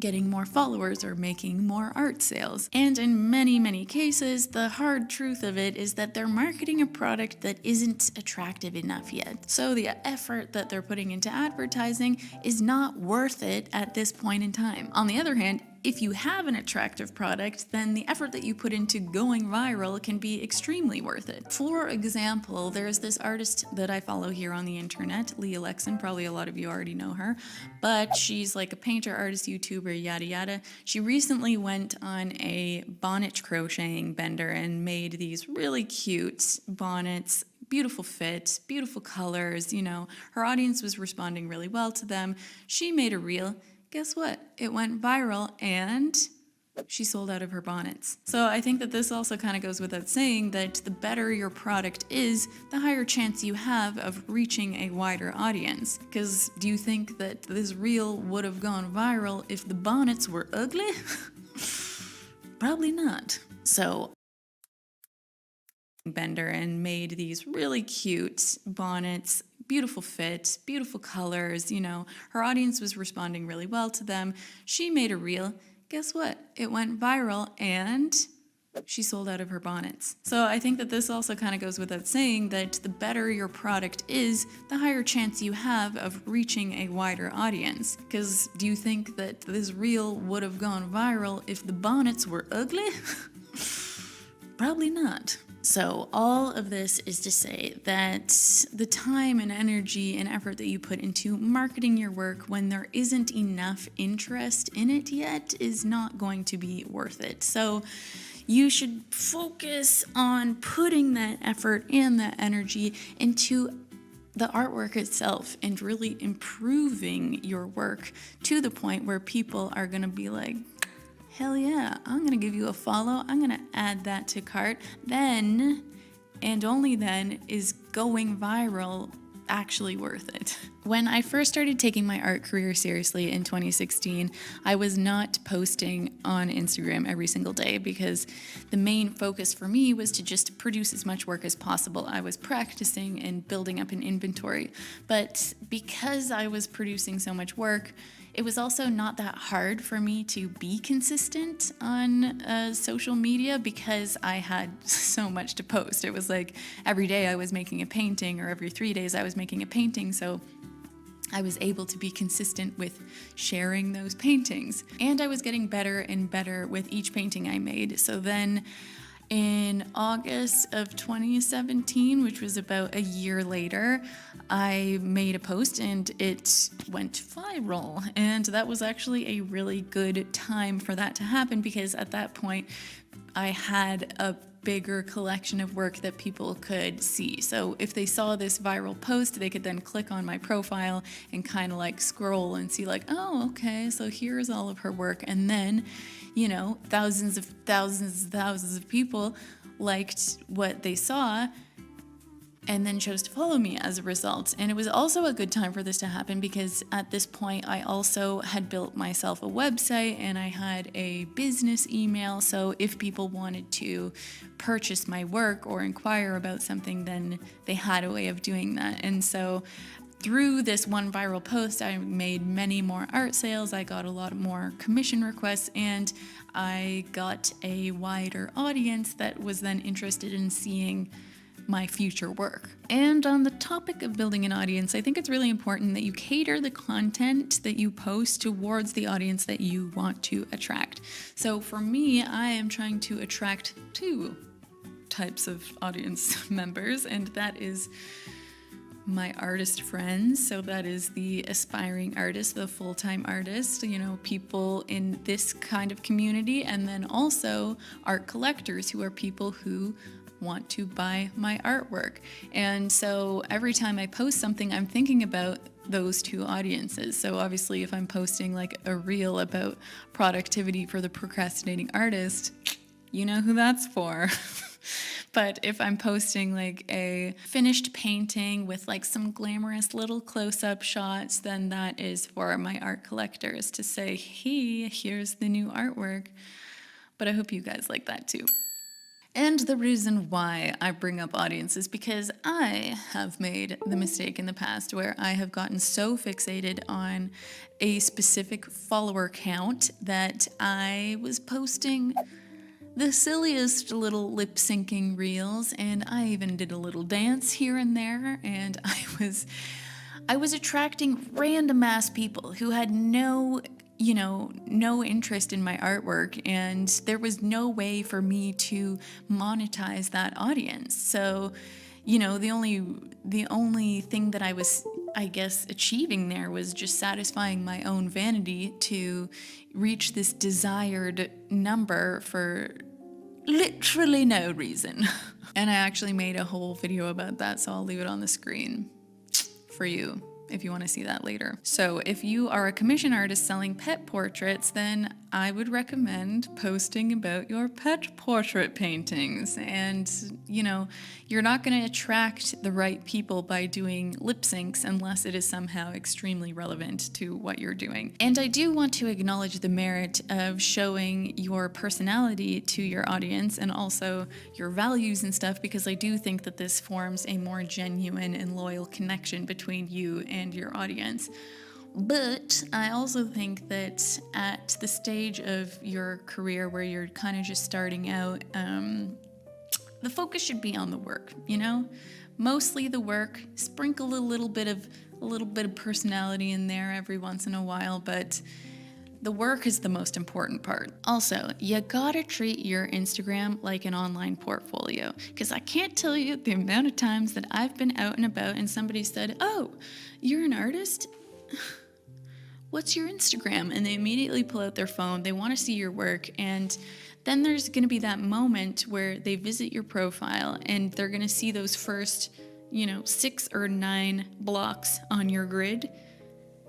getting more followers or making more art sales. And in many cases, the hard truth of it is that they're marketing a product that isn't attractive enough yet. So the effort that they're putting into advertising is not worth it at this point in time. On the other hand, if you have an attractive product, then the effort that you put into going viral can be extremely worth it. For example, there's this artist that I follow here on the internet, Leah Lexon. Probably a lot of you already know her, but she's like a painter, artist, YouTuber, yada yada. She recently went on a bonnet crocheting bender and made these really cute bonnets. Beautiful fit, beautiful colors, you know, her audience was responding really well to them. She made a reel. Guess what? It went viral and she sold out of her bonnets. So I think that this also kind of goes without saying that the better your product is, the higher chance you have of reaching a wider audience. Because do you think that this reel would have gone viral if the bonnets were ugly? Probably not. So bender and made these really cute bonnets, beautiful fit, beautiful colors, you know, her audience was responding really well to them. She made a reel. Guess what? It went viral and she sold out of her bonnets. So I think that this also kind of goes without saying that the better your product is, the higher chance you have of reaching a wider audience. Because do you think that this reel would have gone viral if the bonnets were ugly? Probably not. So all of this is to say that the time and energy and effort that you put into marketing your work when there isn't enough interest in it yet is not going to be worth it. So you should focus on putting that effort and that energy into the artwork itself and really improving your work to the point where people are going to be like, hell yeah, I'm going to give you a follow. I'm going to add that to cart. Then, and only then, is going viral actually worth it. When I first started taking my art career seriously in 2016, I was not posting on Instagram every single day because the main focus for me was to just produce as much work as possible. I was practicing and building up an inventory. But because I was producing so much work, it was also not that hard for me to be consistent on social media because I had so much to post. It was like every day I was making a painting, or every 3 days I was making a painting, so I was able to be consistent with sharing those paintings. And I was getting better and better with each painting I made. So then in August of 2017, which was about a year later, I made a post and it went viral. And that was actually a really good time for that to happen because at that point I had a bigger collection of work that people could see. So if they saw this viral post, they could then click on my profile and kind of like scroll and see like, oh, okay, so here's all of her work. And then, you know, thousands of people liked what they saw and then chose to follow me as a result. And it was also a good time for this to happen because at this point I also had built myself a website and I had a business email. So if people wanted to purchase my work or inquire about something, then they had a way of doing that. And so through this one viral post, I made many more art sales, I got a lot more commission requests, and I got a wider audience that was then interested in seeing my future work. And on the topic of building an audience, I think it's really important that you cater the content that you post towards the audience that you want to attract. So for me, I am trying to attract two types of audience members, and that is my artist friends. So that is the aspiring artist, the full-time artist, you know, people in this kind of community, and then also art collectors who are people who want to buy my artwork. And so every time I post something, I'm thinking about those two audiences. So obviously if I'm posting like a reel about productivity for the procrastinating artist, you know who that's for. But if I'm posting like a finished painting with like some glamorous little close-up shots, then that is for my art collectors to say, hey, here's the new artwork. But I hope you guys like that too. And the reason why I bring up audience is because I have made the mistake in the past where I have gotten so fixated on a specific follower count that I was posting the silliest little lip syncing reels, and I even did a little dance here and there, and I was attracting random ass people who had no interest in my artwork, and there was no way for me to monetize that audience. So, you know, the only thing that I was, I guess, achieving there was just satisfying my own vanity to reach this desired number for literally no reason. And I actually made a whole video about that, so I'll leave it on the screen for you if you want to see that later. So if you are a commission artist selling pet portraits, then I would recommend posting about your pet portrait paintings. And, you're not going to attract the right people by doing lip syncs unless it is somehow extremely relevant to what you're doing. And I do want to acknowledge the merit of showing your personality to your audience and also your values and stuff, because I do think that this forms a more genuine and loyal connection between you and your audience. But I also think that at the stage of your career where you're kind of just starting out, the focus should be on the work, Mostly the work, sprinkle a little bit of personality in there every once in a while, but the work is the most important part. Also, you gotta treat your Instagram like an online portfolio, because I can't tell you the amount of times that I've been out and about and somebody said, "Oh, you're an artist? What's your Instagram?" And they immediately pull out their phone. They want to see your work. And then there's going to be that moment where they visit your profile and they're going to see those first, 6 or 9 blocks on your grid.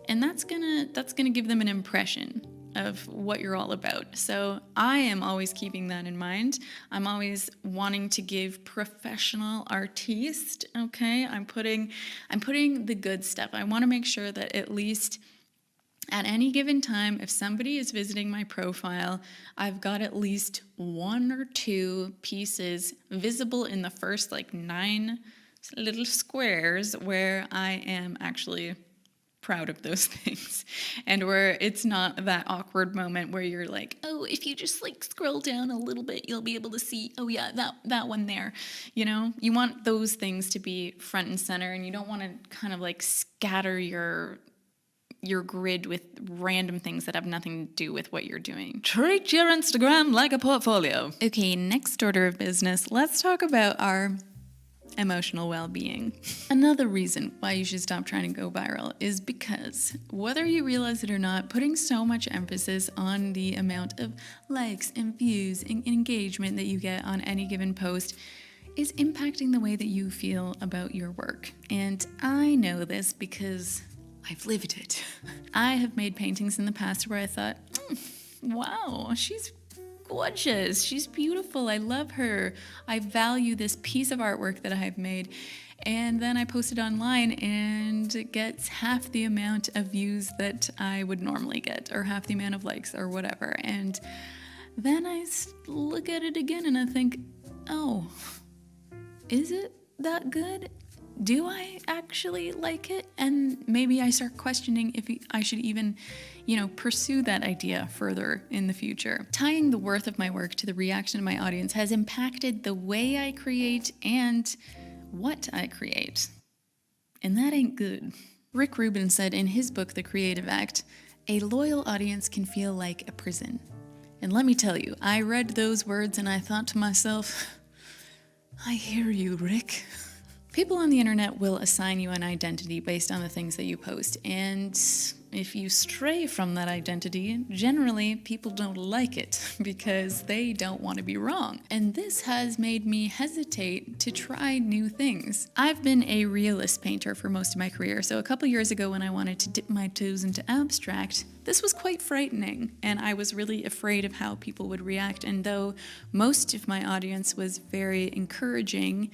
And that's gonna give them an impression of what you're all about. So I am always keeping that in mind. I'm always wanting to give professional artiste, okay? I'm putting the good stuff. I want to make sure that at least at any given time, if somebody is visiting my profile, I've got at least 1 or 2 pieces visible in the first 9 little squares where I am actually proud of those things, and where it's not that awkward moment where you're like, oh, if you just scroll down a little bit, you'll be able to see, oh yeah, that one there. You want those things to be front and center, and you don't want to kind of scatter your grid with random things that have nothing to do with what you're doing. Treat your Instagram like a portfolio. Okay, next order of business, let's talk about our emotional well-being. Another reason why you should stop trying to go viral is because, whether you realize it or not, putting so much emphasis on the amount of likes and views and engagement that you get on any given post is impacting the way that you feel about your work. And I know this because I've lived it. I have made paintings in the past where I thought, wow, she's gorgeous, she's beautiful, I love her, I value this piece of artwork that I've made. And then I post it online and it gets half the amount of views that I would normally get, or half the amount of likes or whatever. And then I look at it again and I think, oh, is it that good? Do I actually like it? And maybe I start questioning if I should even, pursue that idea further in the future. Tying the worth of my work to the reaction of my audience has impacted the way I create and what I create. And that ain't good. Rick Rubin said in his book, The Creative Act, a loyal audience can feel like a prison. And let me tell you, I read those words and I thought to myself, I hear you, Rick. People on the internet will assign you an identity based on the things that you post, and if you stray from that identity, generally people don't like it because they don't want to be wrong. And this has made me hesitate to try new things. I've been a realist painter for most of my career, so a couple years ago when I wanted to dip my toes into abstract, this was quite frightening, and I was really afraid of how people would react. And though most of my audience was very encouraging,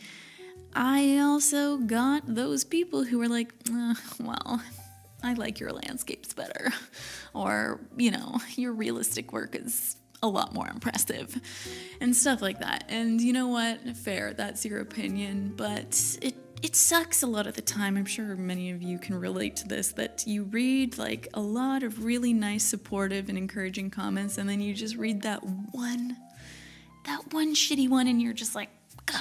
I also got those people who were like, well, I like your landscapes better. Or, your realistic work is a lot more impressive. And stuff like that. And you know what? Fair, that's your opinion. But it sucks a lot of the time. I'm sure many of you can relate to this, that you read a lot of really nice, supportive, and encouraging comments, and then you just read that one shitty one, and you're just like, gah.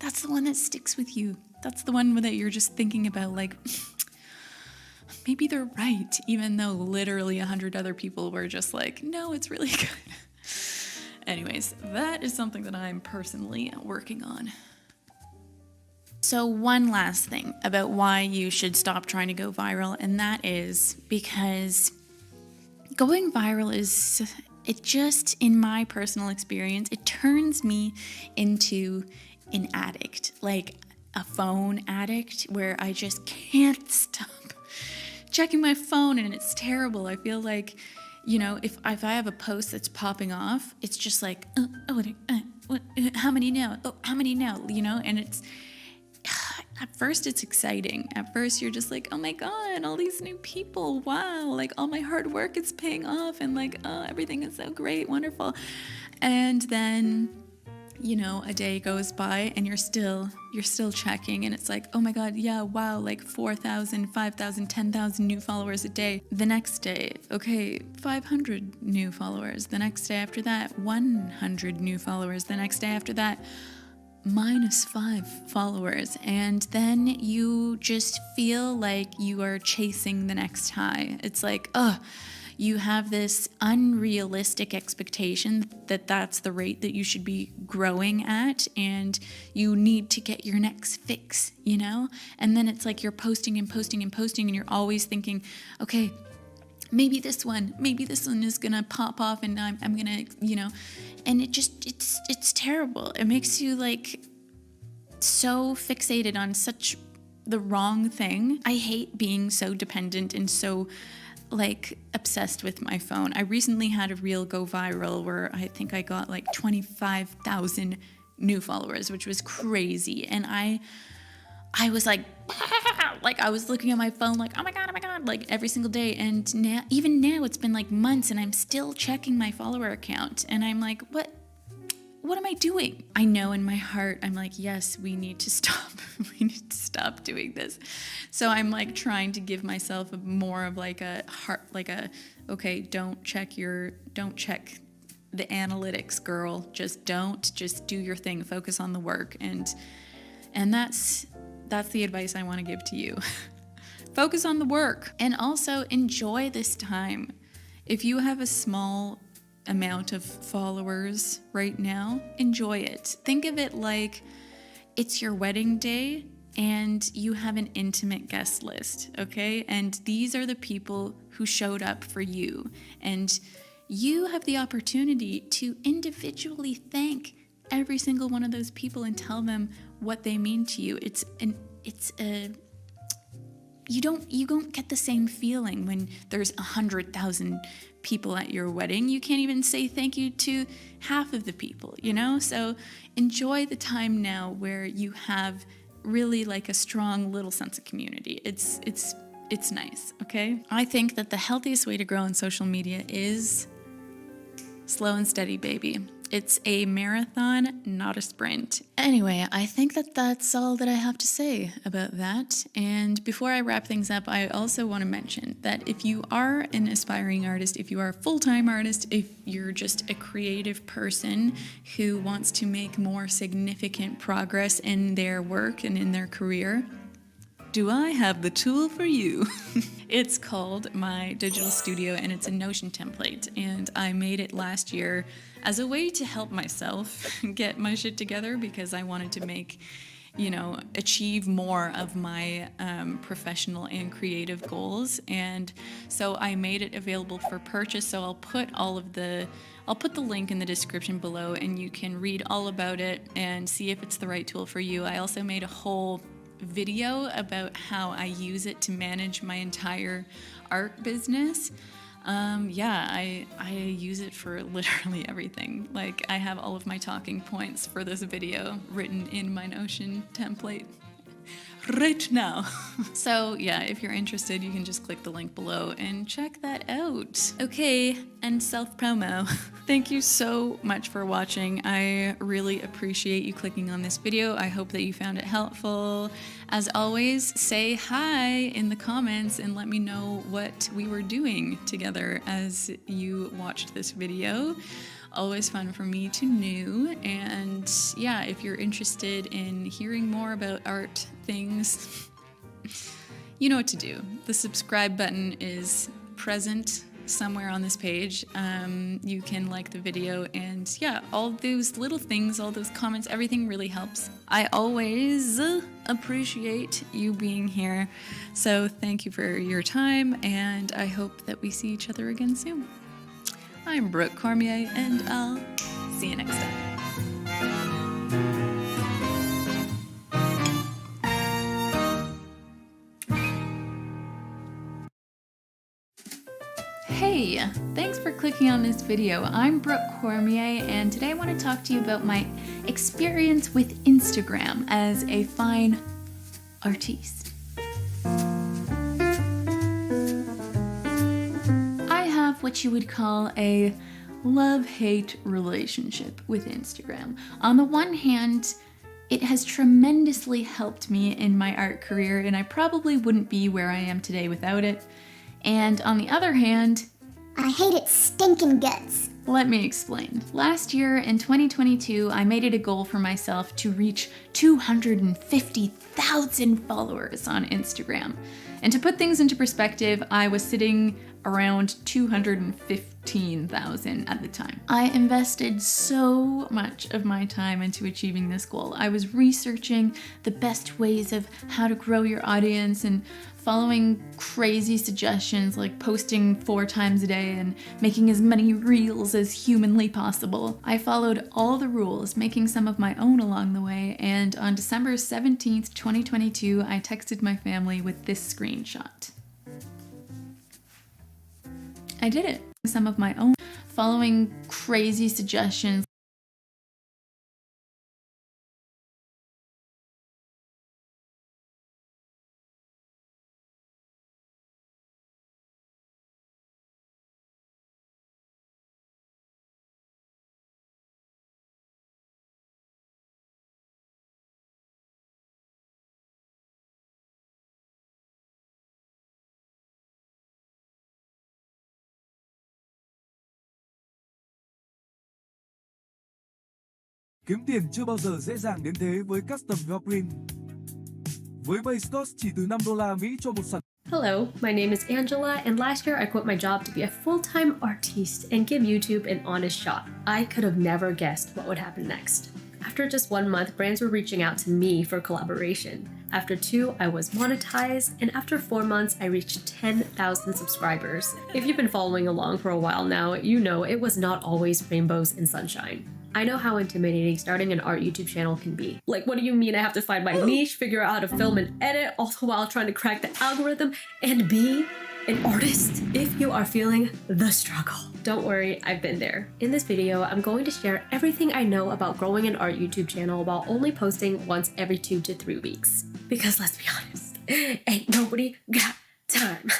That's the one that sticks with you. That's the one that you're just thinking about, maybe they're right, even though literally 100 other people were just like, no, it's really good. Anyways, that is something that I'm personally working on. So one last thing about why you should stop trying to go viral, and that is because going viral it just, in my personal experience, it turns me into an addict, like a phone addict, where I just can't stop checking my phone, and it's terrible. I feel like you know, if I have a post that's popping off, it's just like, how many now? Oh, how many now? You know, and it's, at first it's exciting. At first you're just like, oh my God, all these new people. Wow. Like all my hard work is paying off and like, oh, everything is so great, wonderful. And then, you know, a day goes by and you're still checking and it's like, oh my God, yeah, wow, like 4,000, 5,000, 10,000 new followers a day. The next day, okay, 500 new followers. The next day after that, 100 new followers. The next day after that, -5 followers. And then you just feel like you are chasing the next high. It's like, you have this unrealistic expectation that that's the rate that you should be growing at, and you need to get your next fix, you know? And then it's like you're posting and posting and posting, and you're always thinking, okay, maybe this one is gonna pop off and I'm gonna, you know, and it's terrible. It makes you like so fixated on such the wrong thing. I hate being so dependent and so like obsessed with my phone. I recently had a reel go viral where I think I got like 25,000 new followers, which was crazy. And I was like I was looking at my phone like, oh my God, like every single day. And now, even now, it's been like months and I'm still checking my follower account. And I'm like, what am I doing? I know in my heart, I'm like, yes, we need to stop. We need to stop doing this. So I'm like trying to give myself more of like a heart, like a, okay, don't check the analytics, girl. Just do your thing. Focus on the work. And that's the advice I want to give to you. Focus on the work and also enjoy this time. If you have a small amount of followers right now, enjoy it. Think of it like it's your wedding day and you have an intimate guest list, okay? And these are the people who showed up for you. And you have the opportunity to individually thank every single one of those people and tell them what they mean to you. You don't get the same feeling when there's 100,000 people at your wedding. You can't even say thank you to half of the people, you know? So enjoy the time now where you have really like a strong little sense of community. It's nice, okay? I think that the healthiest way to grow on social media is slow and steady, baby. It's a marathon, not a sprint. Anyway, I think that that's all that I have to say about that. And before I wrap things up, I also want to mention that if you are an aspiring artist, if you are a full-time artist, if you're just a creative person who wants to make more significant progress in their work and in their career, do I have the tool for you? It's called my digital studio and it's a Notion template. And I made it last year as a way to help myself get my shit together because I wanted to make, achieve more of my professional and creative goals. And so I made it available for purchase. So I'll put the link in the description below and you can read all about it and see if it's the right tool for you. I also made a whole video about how I use it to manage my entire art business. I use it for literally everything. Like I have all of my talking points for this video written in my Notion template right now. So yeah, if you're interested, you can just click the link below and check that out. Okay, and self-promo. Thank you so much for watching. I really appreciate you clicking on this video. I hope that you found it helpful. As always, say hi in the comments and let me know what we were doing together as you watched this video. Always fun for me to know. And yeah, if you're interested in hearing more about art things, you know what to do. The subscribe button is present somewhere on this page. You can like the video and yeah, all those little things, all those comments, everything really helps. I always appreciate you being here. So thank you for your time and I hope that we see each other again soon. I'm Brooke Cormier, and I'll see you next time. Hey, thanks for clicking on this video. I'm Brooke Cormier, and today I want to talk to you about my experience with Instagram as a fine artiste. I have what you would call a love-hate relationship with Instagram. On the one hand, it has tremendously helped me in my art career, and I probably wouldn't be where I am today without it. And on the other hand, I hate its stinking guts. let me explain. Last year in 2022, I made it a goal for myself to reach 250,000 followers on Instagram. And to put things into perspective, I was sitting around 215,000 at the time. I invested so much of my time into achieving this goal. I was researching the best ways of how to grow your audience and following crazy suggestions like posting 4 times a day and making as many reels as humanly possible. I followed all the rules, making some of my own along the way, and on December 17th, 2022, I texted my family with this screenshot. I did it. Some of my own, following crazy suggestions. Kiếm tiền chưa bao giờ dễ dàng đến thế với custom green. Với base cost chỉ từ $5 cho một sản. Hello, my name is Angela, and last year I quit my job to be a full-time artiste and give YouTube an honest shot. I could have never guessed what would happen next. After just 1 month, brands were reaching out to me for collaboration. After 2, I was monetized, and after 4 months, I reached 10,000 subscribers. If you've been following along for a while now, you know it was not always rainbows and sunshine. I know how intimidating starting an art YouTube channel can be. Like, what do you mean I have to find my niche, figure out how to film and edit, all the while trying to crack the algorithm and be an artist? If you are feeling the struggle, don't worry, I've been there. In this video, I'm going to share everything I know about growing an art YouTube channel while only posting once every 2 to 3 weeks. Because let's be honest, ain't nobody got time.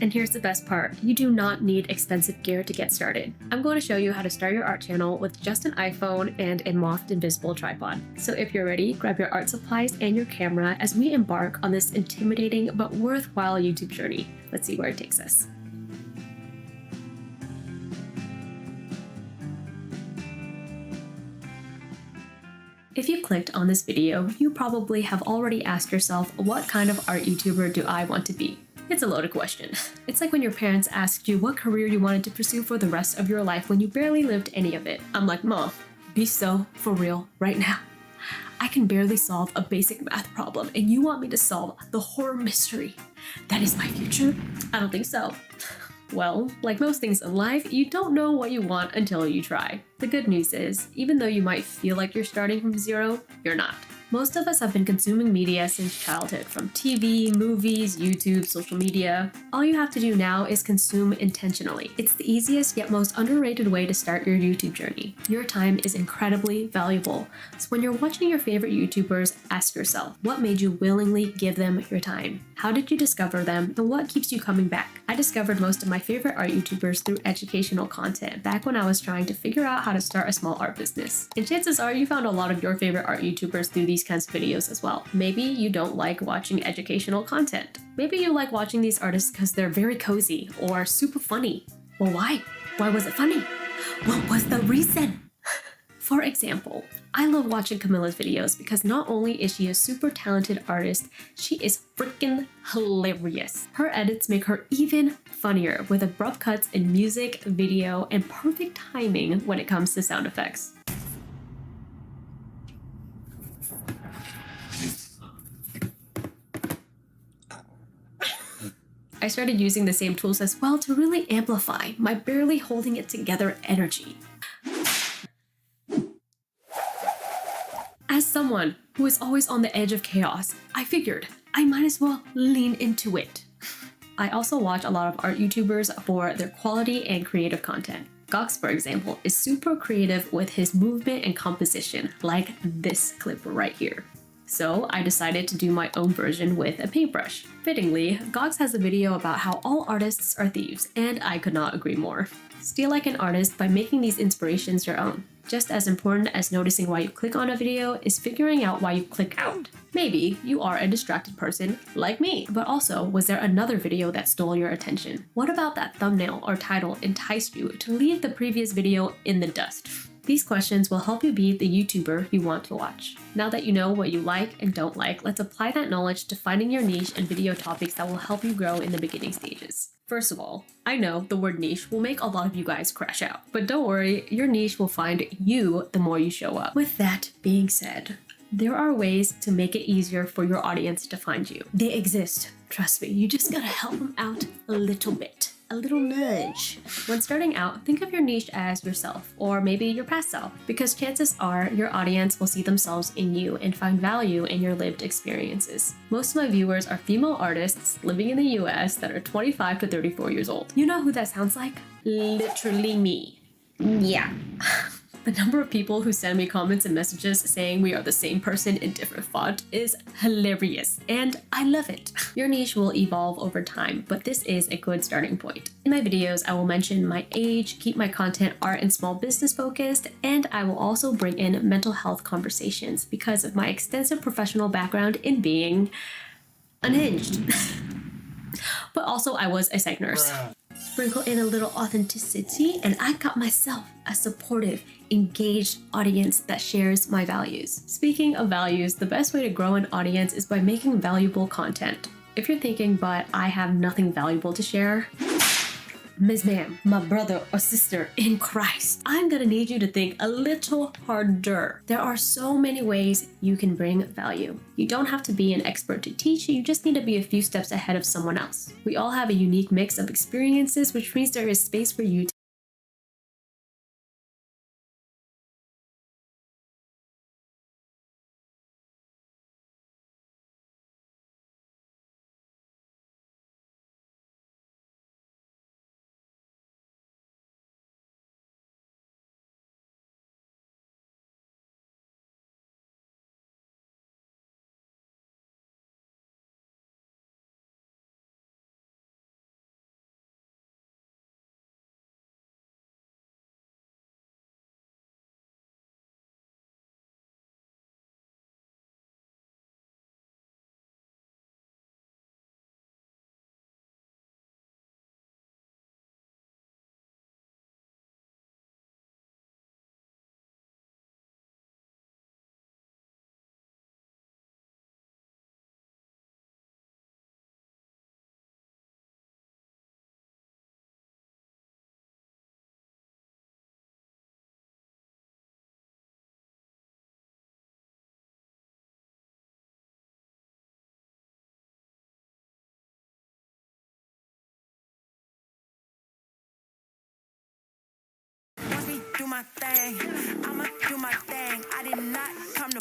And here's the best part, you do not need expensive gear to get started. I'm going to show you how to start your art channel with just an iPhone and a Moth Invisible tripod. So if you're ready, grab your art supplies and your camera as we embark on this intimidating but worthwhile YouTube journey. Let's see where it takes us. If you clicked on this video, you probably have already asked yourself, what kind of art YouTuber do I want to be? It's a loaded question. It's like when your parents asked you what career you wanted to pursue for the rest of your life when you barely lived any of it. I'm like, Mom, be so for real right now. I can barely solve a basic math problem, and you want me to solve the horror mystery that is my future? I don't think so. Well, like most things in life, you don't know what you want until you try. The good news is, even though you might feel like you're starting from zero, you're not. Most of us have been consuming media since childhood, from TV, movies, YouTube, social media. All you have to do now is consume intentionally. It's the easiest yet most underrated way to start your YouTube journey. Your time is incredibly valuable. So when you're watching your favorite YouTubers, ask yourself, what made you willingly give them your time? How did you discover them, and what keeps you coming back? I discovered most of my favorite art YouTubers through educational content back when I was trying to figure out how to start a small art business. And chances are you found a lot of your favorite art YouTubers through these kinds of videos as well. Maybe you don't like watching educational content. Maybe you like watching these artists because they're very cozy or super funny. Well, why? Why was it funny? What was the reason? For example, I love watching Camilla's videos because not only is she a super talented artist, she is freaking hilarious. Her edits make her even funnier with abrupt cuts in music, video, and perfect timing when it comes to sound effects. I started using the same tools as well to really amplify my barely holding it together energy. As someone who is always on the edge of chaos, I figured I might as well lean into it. I also watch a lot of art YouTubers for their quality and creative content. Gox, for example, is super creative with his movement and composition, like this clip right here. So I decided to do my own version with a paintbrush. Fittingly, Gox has a video about how all artists are thieves, and I could not agree more. Steal like an artist by making these inspirations your own. Just as important as noticing why you click on a video is figuring out why you click out. Maybe you are a distracted person like me, but also was there another video that stole your attention? What about that thumbnail or title enticed you to leave the previous video in the dust? These questions will help you be the YouTuber you want to watch. Now that you know what you like and don't like, let's apply that knowledge to finding your niche and video topics that will help you grow in the beginning stages. First of all, I know the word niche will make a lot of you guys crash out, but don't worry, your niche will find you the more you show up. With that being said, there are ways to make it easier for your audience to find you. They exist, trust me, you just gotta help them out a little bit. A little nudge. When starting out, think of your niche as yourself, or maybe your past self, because chances are your audience will see themselves in you and find value in your lived experiences. Most of my viewers are female artists living in the US that are 25 to 34 years old. You know who that sounds like? Literally me. Yeah. The number of people who send me comments and messages saying we are the same person in different font is hilarious, and I love it. Your niche will evolve over time, but this is a good starting point. In my videos, I will mention my age, keep my content art and small business focused, and I will also bring in mental health conversations because of my extensive professional background in being unhinged. But also I was a psych nurse. Sprinkle in a little authenticity, and I got myself a supportive, engaged audience that shares my values. Speaking of values, the best way to grow an audience is by making valuable content. If you're thinking, but I have nothing valuable to share, Miss Ma'am, my brother or sister in Christ, I'm gonna need you to think a little harder. There are so many ways you can bring value. You don't have to be an expert to teach, you just need to be a few steps ahead of someone else. We all have a unique mix of experiences, which means there is space for you to do my thing. I'ma do my thing. I did not come to